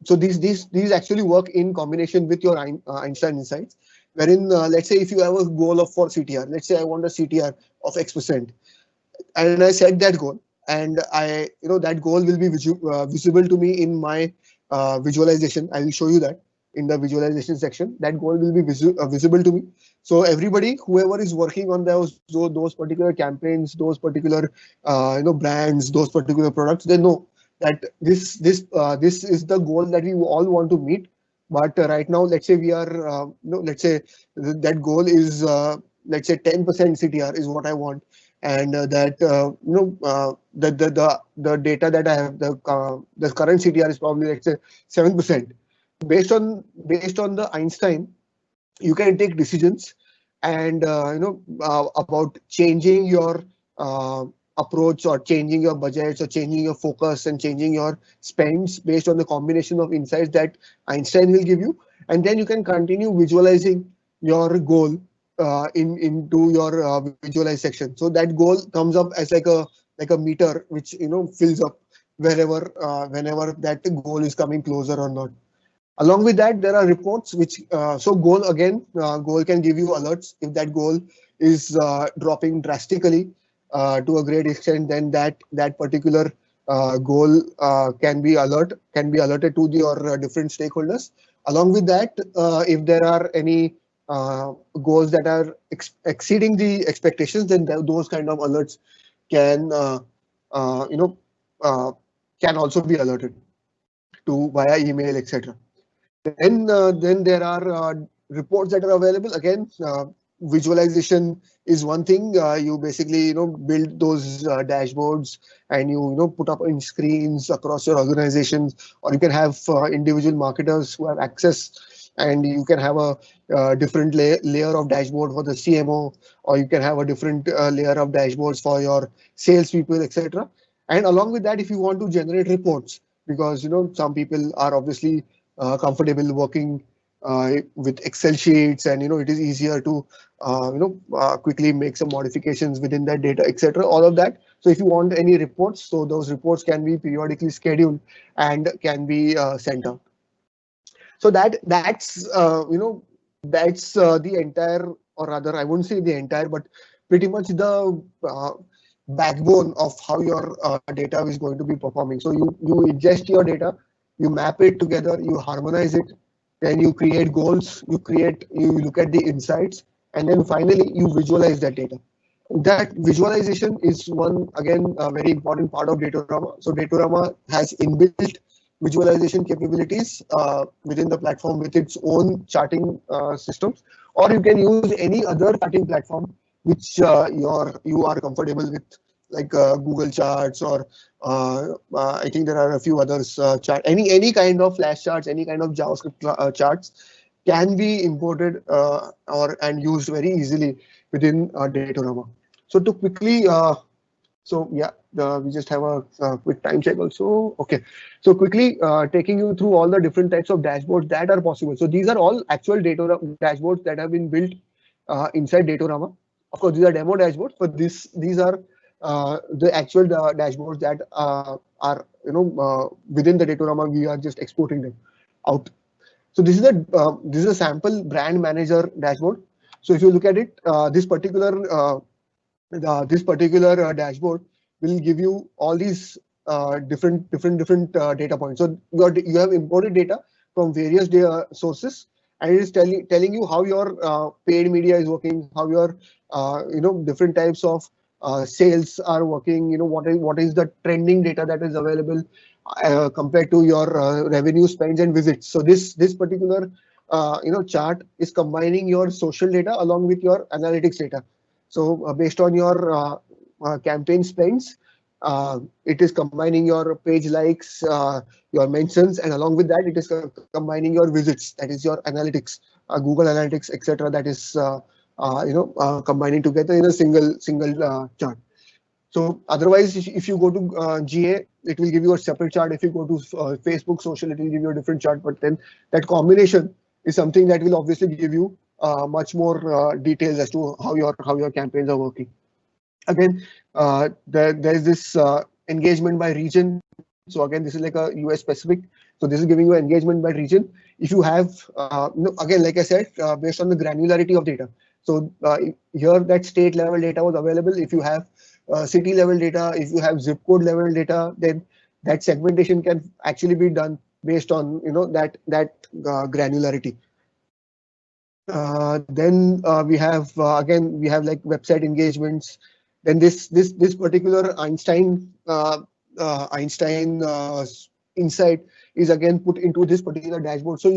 so these actually work in combination with your Einstein Insights, wherein let's say if you have a goal for CTR, let's say I want a CTR of X%, and I set that goal, and that goal will be visible to me in my visualization. I will show you that in the visualization section. That goal will be visible to me. So everybody, whoever is working on those particular campaigns, those particular brands, those particular products, they know that this is the goal that we all want to meet. But right now, let's say we are, let's say that goal is, let's say 10% CTR is what I want, and that the data that I have, the current CTR is probably, let's say 7%. Based on the Einstein, you can take decisions and about changing your approach, or changing your budgets, or changing your focus, and changing your spends based on the combination of insights that Einstein will give you. And then you can continue visualizing your goal into your visualize section. So that goal comes up as like a meter, which fills up whenever that goal is coming closer or not. Along with that, there are reports which so goal can give you alerts if that goal is dropping drastically to a great extent. Then that particular goal can be alerted to your different stakeholders. Along with that, if there are any goals that are exceeding the expectations, then those kind of alerts can can also be alerted to via email, etc. Then there are reports that are available. Again, visualization is one thing. You basically build those dashboards, and you put up in screens across your organizations, or you can have individual marketers who have access, and you can have a different layer of dashboard for the CMO, or you can have a different layer of dashboards for your salespeople, etc. And along with that, if you want to generate reports, because some people are obviously comfortable working with Excel sheets, and it is easier to quickly make some modifications within that data, etc. All of that. So if you want any reports, so those reports can be periodically scheduled and can be sent out. So that's the entire, or rather, I wouldn't say the entire, but pretty much the backbone of how your data is going to be performing. So you ingest your data, you map it together, you harmonize it, then you create goals, you look at the insights, and then finally you visualize that data. that visualization is one, again, a very important part of Datorama. So Datorama has inbuilt visualization capabilities within the platform with its own charting systems, or you can use any other charting platform which you are comfortable with, like Google Charts, or I think there are a few others. Any kind of flash charts, any kind of JavaScript charts can be imported or and used very easily within Datorama. So to quickly, so yeah, we just have a quick time check also. Okay, so quickly taking you through all the different types of dashboards that are possible. So these are all actual data dashboards that have been built inside Datorama. Of course, these are demo dashboards, but these are the actual dashboards that are within the Datorama. We are just exporting them out. So this is a sample brand manager dashboard. So if you look at it, this particular dashboard will give you all these different data points. So you have imported data from various data sources, and it is telling you how your paid media is working, how your different types of sales are working. What is the trending data that is available compared to your revenue, spends, and visits. So this particular chart is combining your social data along with your analytics data. So based on your campaign spends, it is combining your page likes, your mentions, and along with that, it is combining your visits. That is your analytics, Google Analytics, etc. That is combining together in a single chart. So otherwise, if you go to GA, it will give you a separate chart. If you go to Facebook social, it will give you a different chart. But then that combination is something that will obviously give you much more details as to how your campaigns are working. Again, there is this engagement by region. So again, this is like a US specific. So this is giving you engagement by region. If you have, again, like I said, based on the granularity of data. So here that state level data was available. If you have city level data, if you have zip code level data, then that segmentation can actually be done based on that granularity. Then we have again, we have like website engagements. Then this particular Einstein insight is again put into this particular dashboard. So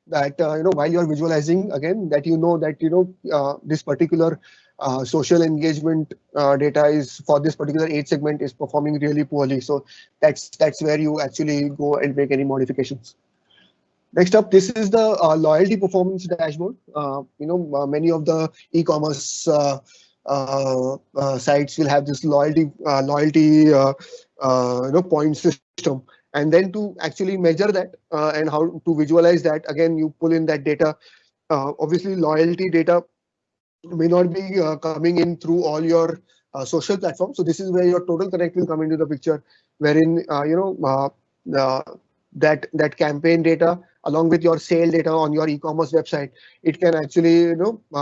that while you are visualizing, again, that that this particular social engagement data is for this particular age segment is performing really poorly. So that's where you actually go and make any modifications. Next up, this is the loyalty performance dashboard. Many of the e-commerce sites will have this loyalty point system, and then to actually measure that and how to visualize that, again, you pull in that data. Obviously, loyalty data may not be coming in through all your social platforms. So this is where your total connect will come into the picture, wherein that campaign data along with your sale data on your e-commerce website, it can actually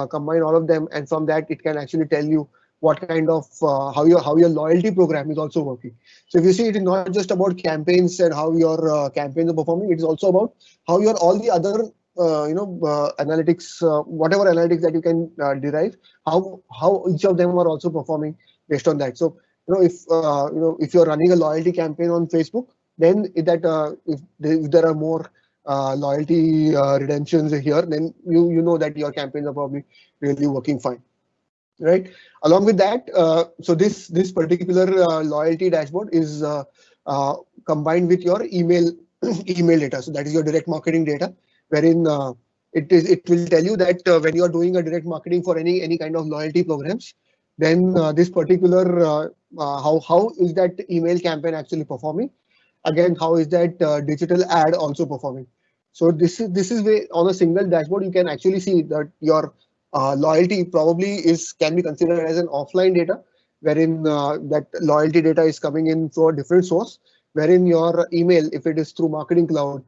combine all of them, and from that it can actually tell you what kind of how your loyalty program is also working. So if you see, it is not just about campaigns and how your campaigns are performing, it is also about how your all the other analytics, whatever analytics that you can derive, how each of them are also performing based on that. So if you're running a loyalty campaign on Facebook, then if there are more loyalty redemptions here, then you know that your campaigns are probably really working fine, right? Along with that, so this particular loyalty dashboard is combined with your email data. So that is your direct marketing data, wherein it will tell you that when you are doing a direct marketing for any kind of loyalty programs, then this particular how is that email campaign actually performing? Again, how is that digital ad also performing? So this is where on a single dashboard you can actually see that your loyalty probably can be considered as an offline data, wherein that loyalty data is coming in through a different source, wherein your email, if it is through Marketing Cloud,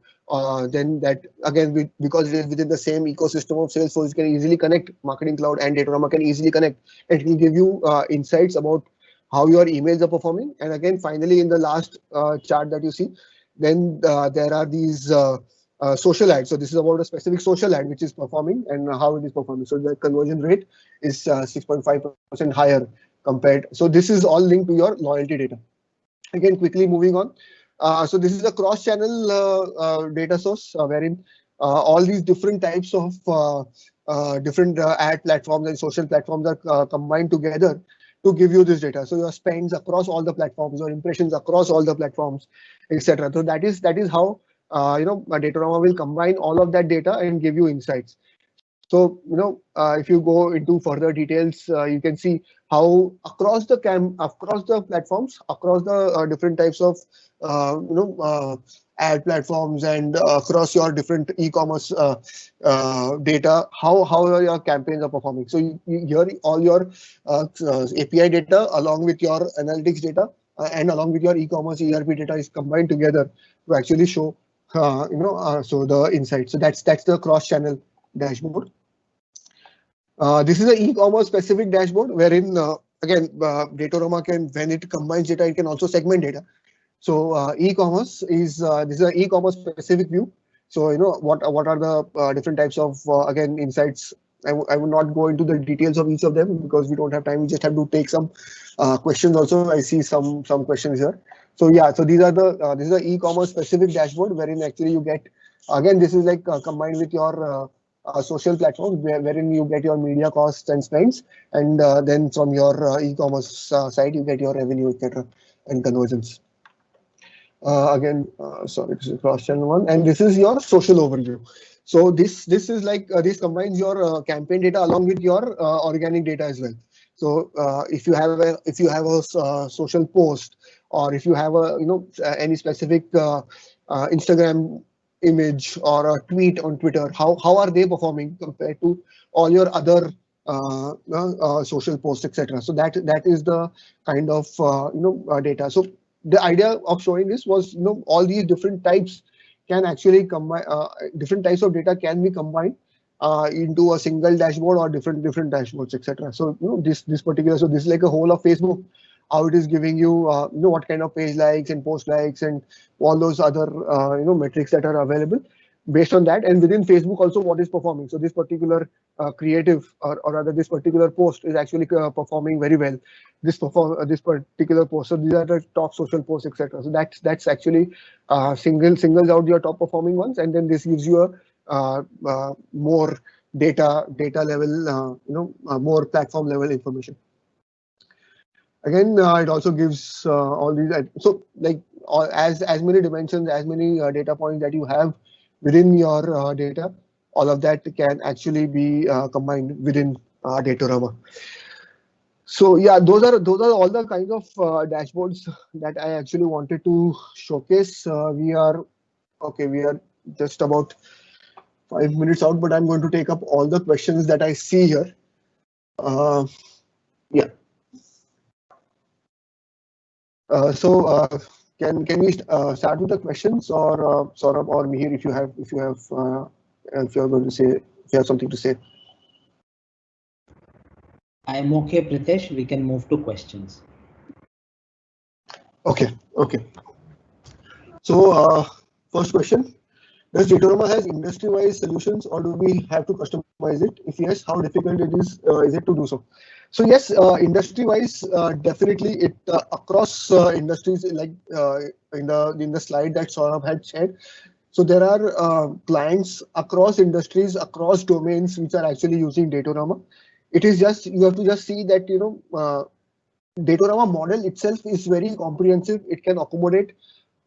then that again, because it is within the same ecosystem of Salesforce, you can easily connect. Marketing Cloud and Datorama can easily connect. It will give you insights about how your emails are performing. And again, finally, in the last chart that you see, then there are these social ad. So this is about a specific social ad which is performing and how it is performing. So the conversion rate is 6.5% higher compared. So this is all linked to your loyalty data. Again, quickly moving on. So this is a cross-channel data source wherein all these different types of different ad platforms and social platforms are combined together to give you this data. So your spends across all the platforms, your impressions across all the platforms, etc. So that is how Datorama will combine all of that data and give you insights. So if you go into further details, you can see how across the platforms, across the different types of ad platforms and across your different e-commerce data, how your campaigns are performing. So you hear all your API data along with your analytics data and along with your e-commerce ERP data is combined together to actually show so the insight. So that's the cross-channel dashboard. This is an e-commerce specific dashboard wherein again Datorama can, when it combines data, it can also segment data. So e-commerce is this is an e-commerce specific view. So what are the different types of again insights. I will not go into the details of each of them because we don't have time. We just have to take some questions also. I see some questions here. So yeah, so these are the this is an e-commerce specific dashboard wherein actually you get, again, this is like combined with your social platforms wherein you get your media costs and spends, and then from your e-commerce side you get your revenue, etc. and conversions. Again, sorry, this is cross-channel one, and this is your social overview. So this is like this combines your campaign data along with your organic data as well. So if you have a social post, or if you have a any specific Instagram image or a tweet on Twitter, how are they performing compared to all your other social posts, etc. So that is the kind of data. So the idea of showing this was all these different types can actually combine, different types of data can be combined into a single dashboard or different dashboards, etc. So this particular, so this is like a whole of Facebook, how it is giving you what kind of page likes and post likes and all those other metrics that are available based on that, and within Facebook also what is performing. So this particular creative or rather this particular post is actually performing very well. This particular post, so these are the top social posts, etc. So that's actually singles out your top performing ones, and then this gives you a more data level, more platform level information. Again, it also gives all these. So like as many dimensions, as many data points that you have within your data, all of that can actually be combined within Datorama. So yeah, those are all the kinds of dashboards that I actually wanted to showcase. We are just about 5 minutes out, but I'm going to take up all the questions that I see here. Yeah. So can we start with the questions, or Saurabh or Mihir, if you are going to say, if you have something to say. I'm okay, Pritesh. We can move to questions. Okay. So first question: does Datorama has industry-wise solutions, or do we have to customize it? If yes, how difficult is it to do so? So yes, industry-wise, definitely it across industries, like in the slide that Saurabh had shared. So there are clients across industries, across domains, which are actually using Datorama. It is just, you have to just see that Datorama model itself is very comprehensive. It can accommodate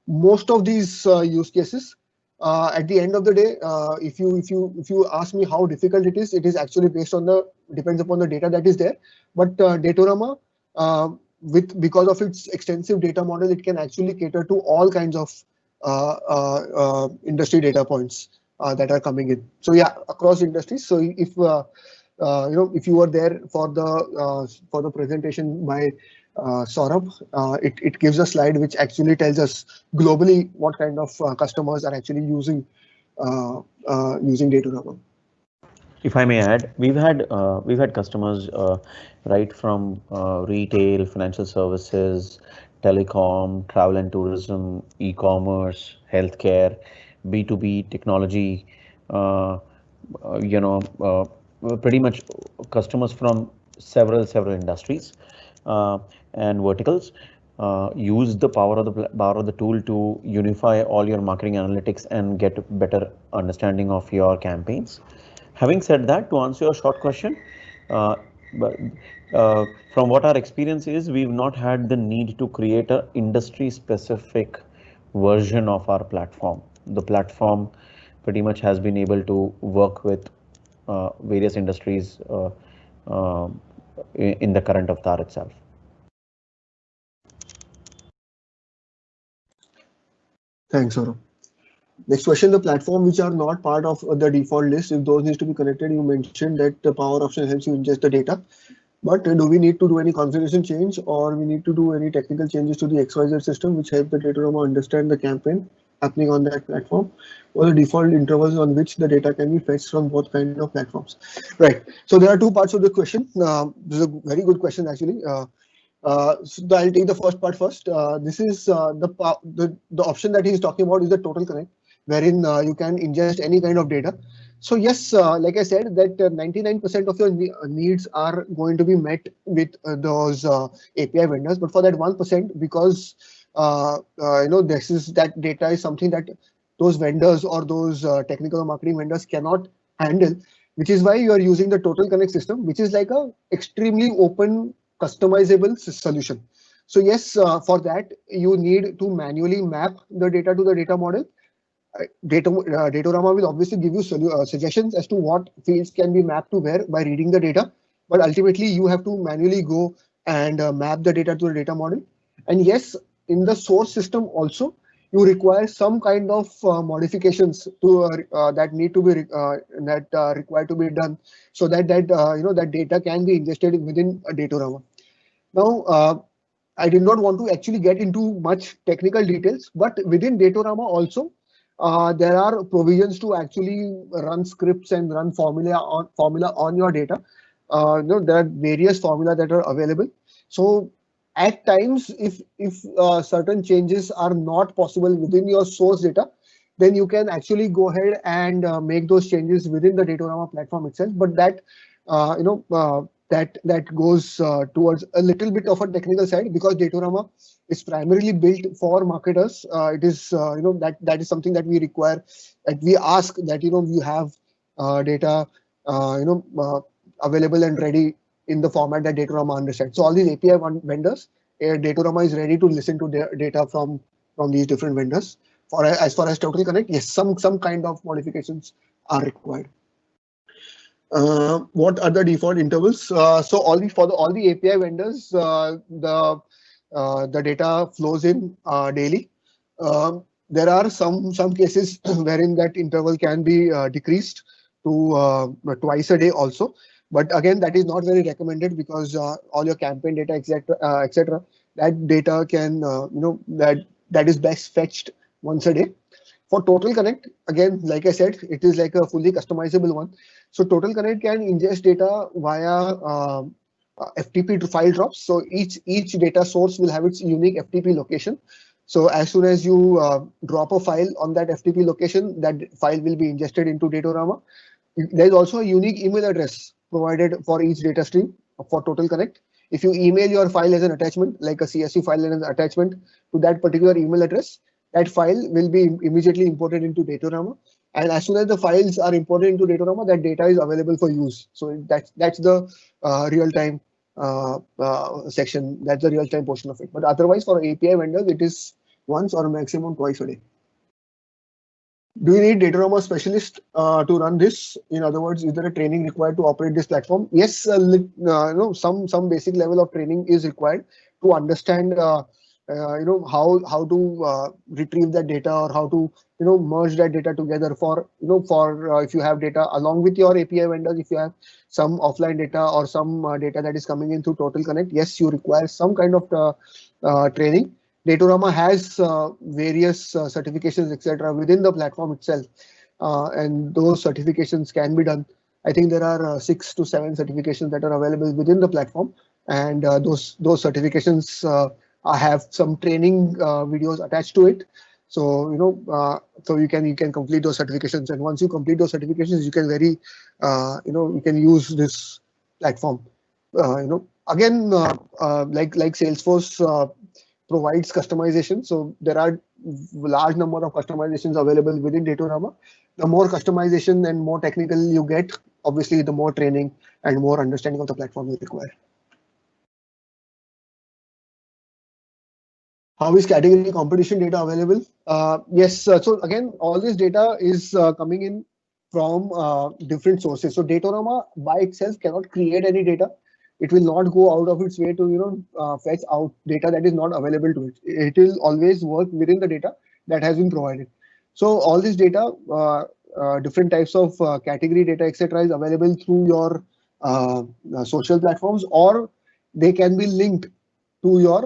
most of these use cases. At the end of the day, if you ask me how difficult it is actually depends upon the data that is there. But Datorama, because of its extensive data model, it can actually cater to all kinds of industry data points that are coming in. So yeah, across industries. So if if you were there for the presentation by Saurabh, it gives a slide which actually tells us globally what kind of customers are actually using Datorama. If I may add, we've had customers right from retail, financial services, telecom, travel and tourism, e-commerce, healthcare, B2B technology, pretty much customers from several industries and verticals use the power of the tool to unify all your marketing analytics and get better understanding of your campaigns. Having said that, to answer your short question, uh, but, from what our experience is, we've not had the need to create a industry specific version of our platform. The platform pretty much has been able to work with various industries uh, in the current avatar itself. Thanks, Saurabh. Next question, the platform which are not part of the default list, if those needs to be connected, you mentioned that the power option helps you ingest the data. But do we need to do any configuration change, or we need to do any technical changes to the XYZ system which help the Datorama understand the campaign happening on that platform, or the default intervals on which the data can be fetched from both kind of platforms? Right. So there are two parts of the question. This is a very good question actually. So I'll take the first part first. This is the option that he's talking about is the total connect, wherein you can ingest any kind of data. So yes, like I said, that 99% of your needs are going to be met with those API vendors. But for that 1%, because that data is something that those vendors or those technical or marketing vendors cannot handle, which is why you are using the total connect system, which is like a extremely open, customizable solution. So yes, for that you need to manually map the data to the data model. Datorama will obviously give you suggestions as to what fields can be mapped to where by reading the data, but ultimately you have to manually go and map the data to the data model. And yes, in the source system also, you require some kind of modifications to that need to be required to be done, so that that data can be ingested within a Datorama. Now, I did not want to actually get into much technical details, but within Datorama also, there are provisions to actually run scripts and run formula on your data. There are various formula that are available. So at times, if certain changes are not possible within your source data, then you can actually go ahead and make those changes within the Datorama platform itself. But that that goes towards a little bit of a technical side, because Datorama is primarily built for marketers. It is that is something that we require, that we ask that you have data available and ready in the format that Datorama understands. So all these API vendors, Datorama is ready to listen to their data from these different vendors. For as far as Total Connect, yes, some kind of modifications are required. What are the default intervals? So all the API vendors, the data flows in daily. There are some cases wherein that interval can be decreased to twice a day also. But again, that is not very recommended, because all your campaign data, etc., that data can that is best fetched once a day. For Total Connect, again, like I said, it is like a fully customizable one. So Total Connect can ingest data via FTP to file drops. So each data source will have its unique FTP location. So as soon as you drop a file on that FTP location, that file will be ingested into Datorama. There is also a unique email address provided for each data stream for Total Connect. If you email your file as an attachment, like a CSV file as an attachment to that particular email address, that file will be immediately imported into Datorama. And as soon as the files are imported into Datorama, that data is available for use. So that's the real-time section. That's the real-time portion of it. But otherwise, for API vendors, it is once or maximum twice a day. Do you need Datorama specialist to run this? In other words, is there a training required to operate this platform? Yes, some basic level of training is required to understand how to retrieve that data, or how to merge that data together for if you have data along with your API vendors, if you have some offline data or some data that is coming in through Total Connect, yes, you require some kind of training. Datorama has various certifications, etc., within the platform itself, and those certifications can be done. I think there are 6 to 7 certifications that are available within the platform, and those certifications have some training videos attached to it. So so you can complete those certifications, and once you complete those certifications, you can you can use this platform. Again, like Salesforce provides customization, so there are large number of customizations available within Datorama. The more customization and more technical you get, obviously, the more training and more understanding of the platform you require. How is category competition data available? Yes, so again, all this data is coming in from different sources. So Datorama by itself cannot create any data. It will not go out of its way to fetch out data that is not available to it. It will always work within the data that has been provided. So all this data, different types of category data, etc., is available through your social platforms, or they can be linked through your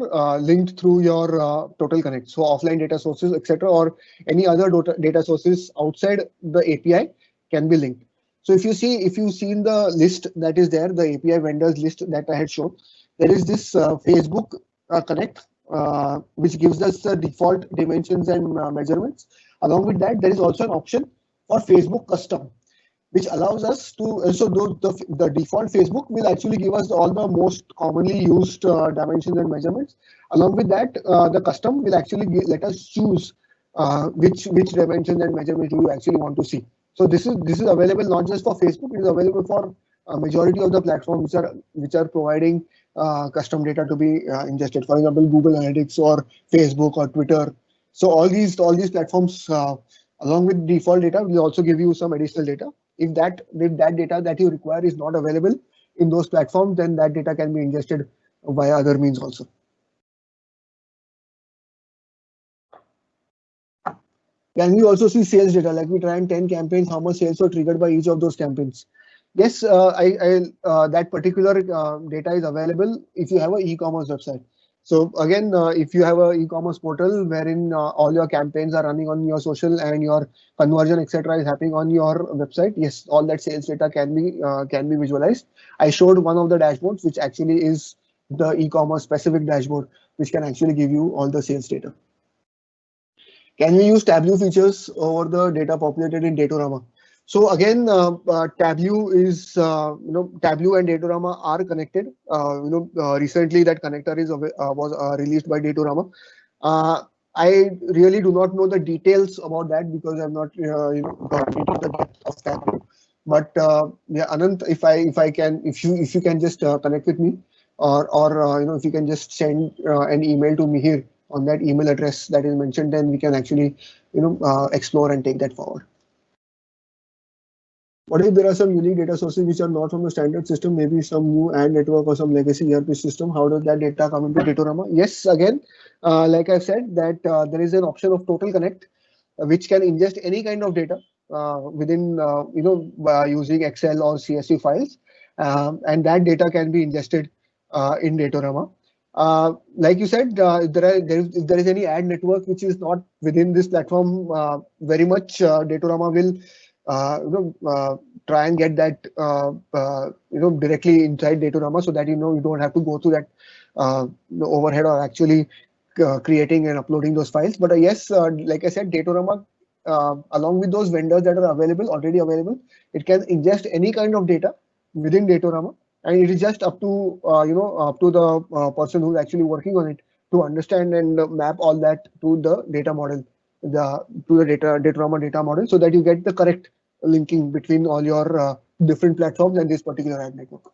Total Connect. So offline data sources, etc., or any other data sources outside the API can be linked. So if you've seen the list that is there, the API vendors list that I had shown, there is this Facebook Connect, which gives us the default dimensions and measurements. Along with that, there is also an option for Facebook Custom, which allows us to, the default Facebook will actually give us all the most commonly used dimensions and measurements. Along with that, the custom will actually let us choose which dimensions and measurements we actually want to see. So this is available not just for Facebook, it is available for a majority of the platforms which are providing custom data to be ingested. For example, Google Analytics or Facebook or Twitter. So all these platforms, along with default data, will also give you some additional data. If that data that you require is not available in those platforms, then that data can be ingested via other means also. Can we also see sales data? Like we ran 10 campaigns, how much sales were triggered by each of those campaigns? Yes, that particular data is available if you have an e-commerce website. So again, if you have an e-commerce portal wherein all your campaigns are running on your social and your conversion, etc., is happening on your website, yes, all that sales data can be visualized. I showed one of the dashboards, which actually is the e-commerce specific dashboard, which can actually give you all the sales data. Can we use Tableau features over the data populated in Datorama? So again, Tableau is Tableau and Datorama are connected. Recently that connector was released by Datorama. I really do not know the details about that because I'm not got into the depth of Tableau. But yeah, Anant, if you can just connect with me, or if you can just send an email to Mihir on that email address that is mentioned, then we can actually explore and take that forward. What if there are some unique data sources which are not from the standard system, maybe some new ad network or some legacy ERP system? How does that data come into Datorama? Yes, again, like I said, that there is an option of Total Connect, which can ingest any kind of data within, using Excel or CSV files, and that data can be ingested in Datorama. Like you said, if there is any ad network which is not within this platform, very much Datorama will try and get that directly inside Datorama, so that you don't have to go through that overhead or actually creating and uploading those files. But yes, like I said, Datorama, along with those vendors that are already available, it can ingest any kind of data within Datorama, and it is just up to the person who's actually working on it to understand and map all that to the data model, Datorama data model, so that you get the correct linking between all your different platforms and this particular ad network.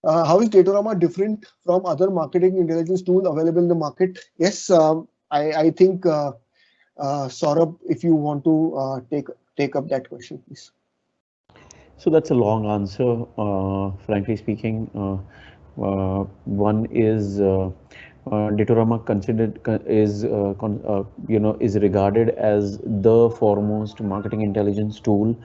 How is Datorama different from other marketing intelligence tools available in the market? Yes, I think Saurabh, if you want to take up that question, please. So that's a long answer, frankly speaking. One is Datorama is regarded as the foremost marketing intelligence tool.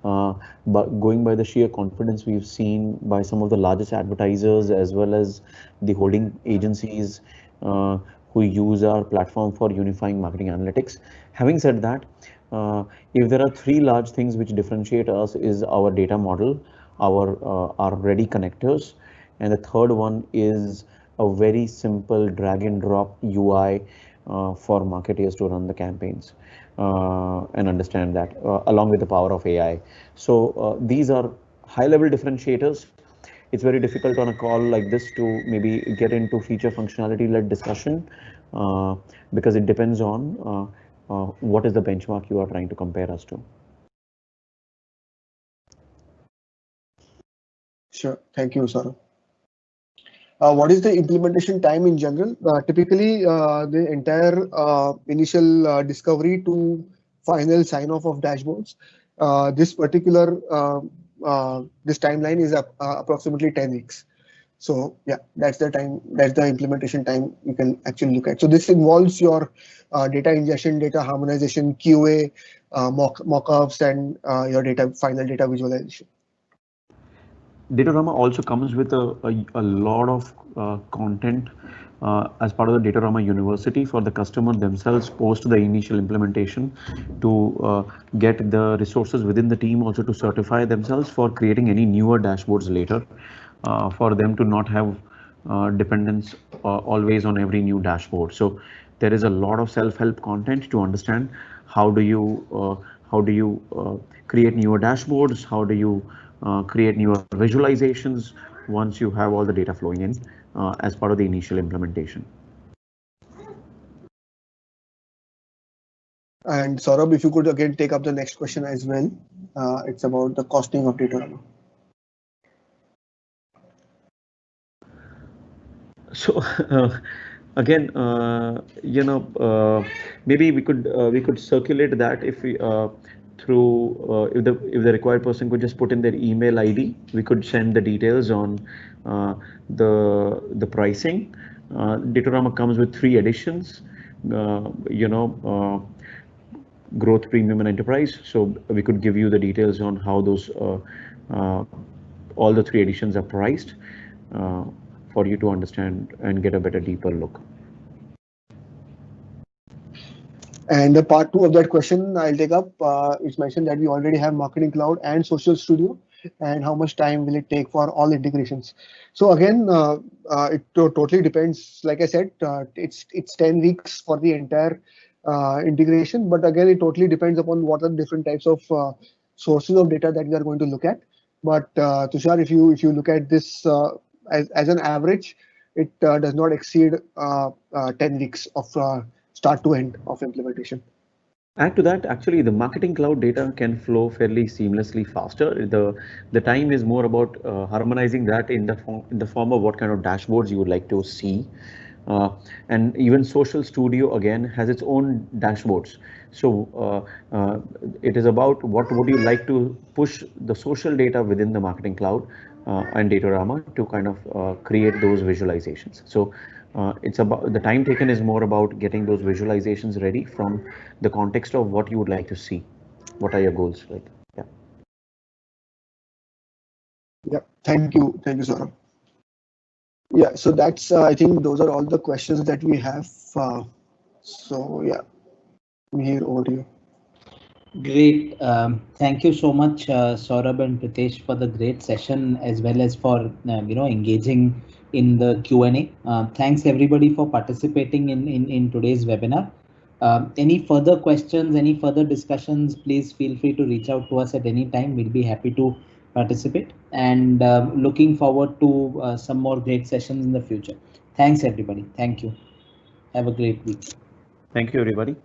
But going by the sheer confidence we've seen by some of the largest advertisers as well as the holding agencies who use our platform for unifying marketing analytics. Having said that, if there are three large things which differentiate us is our data model, our ready connectors, and the third one is a very simple drag and drop UI for marketers to run the campaigns and understand that along with the power of AI. So these are high-level differentiators. It's very difficult on a call like this to maybe get into feature functionality-led discussion because it depends on what is the benchmark you are trying to compare us to. Sure. Thank you, Saurabh. What is the implementation time in general? Typically, the entire initial discovery to final sign off of dashboards. This particular this timeline is approximately 10 weeks. So yeah, that's the time. That's the implementation time you can actually look at. So this involves your data ingestion, data harmonization, QA, mockups, and your final data visualization. Datorama also comes with a lot of content as part of the Datorama University for the customer themselves post the initial implementation to get the resources within the team also to certify themselves for creating any newer dashboards later for them to not have dependence always on every new dashboard. So there is a lot of self-help content to understand how do you create newer dashboards, how do you create newer visualizations once you have all the data flowing in as part of the initial implementation. And Saurabh, if you could again take up the next question as well. It's about the costing of Datorama. So again, maybe we could circulate that if we through if the required person could just put in their email ID, we could send the details on the pricing. Datorama comes with 3 editions. Growth, Premium, and Enterprise. So we could give you the details on how those all the 3 editions are priced for you to understand and get a better, deeper look. And the part 2 of that question I'll take up. It's mentioned that we already have Marketing Cloud and Social Studio, and how much time will it take for all integrations? So again, it totally depends. Like I said, it's 10 weeks for the entire integration, but again, it totally depends upon what are the different types of sources of data that we are going to look at. But Tushar, if you look at this as an average, it does not exceed 10 weeks of start to end of implementation. Add to that, actually, the Marketing Cloud data can flow fairly seamlessly faster. The time is more about harmonizing that in the form of what kind of dashboards you would like to see. And even Social Studio again has its own dashboards. So it is about what would you like to push the social data within the Marketing Cloud and Datorama to kind of create those visualizations. So it's about the time taken is more about getting those visualizations ready from the context of what you would like to see. What are your goals, right? Yeah. Yeah. Thank you, Saurabh. Yeah. So that's I think those are all the questions that we have. So yeah, Mihir, over to you. Great. Thank you so much, Saurabh and Pritesh, for the great session, as well as for engaging in the Q&A. Thanks everybody for participating in today's webinar. Any further questions, any further discussions, please feel free to reach out to us at any time. We'll be happy to participate, and looking forward to some more great sessions in the future. Thanks everybody. Thank you. Have a great week. Thank you, everybody.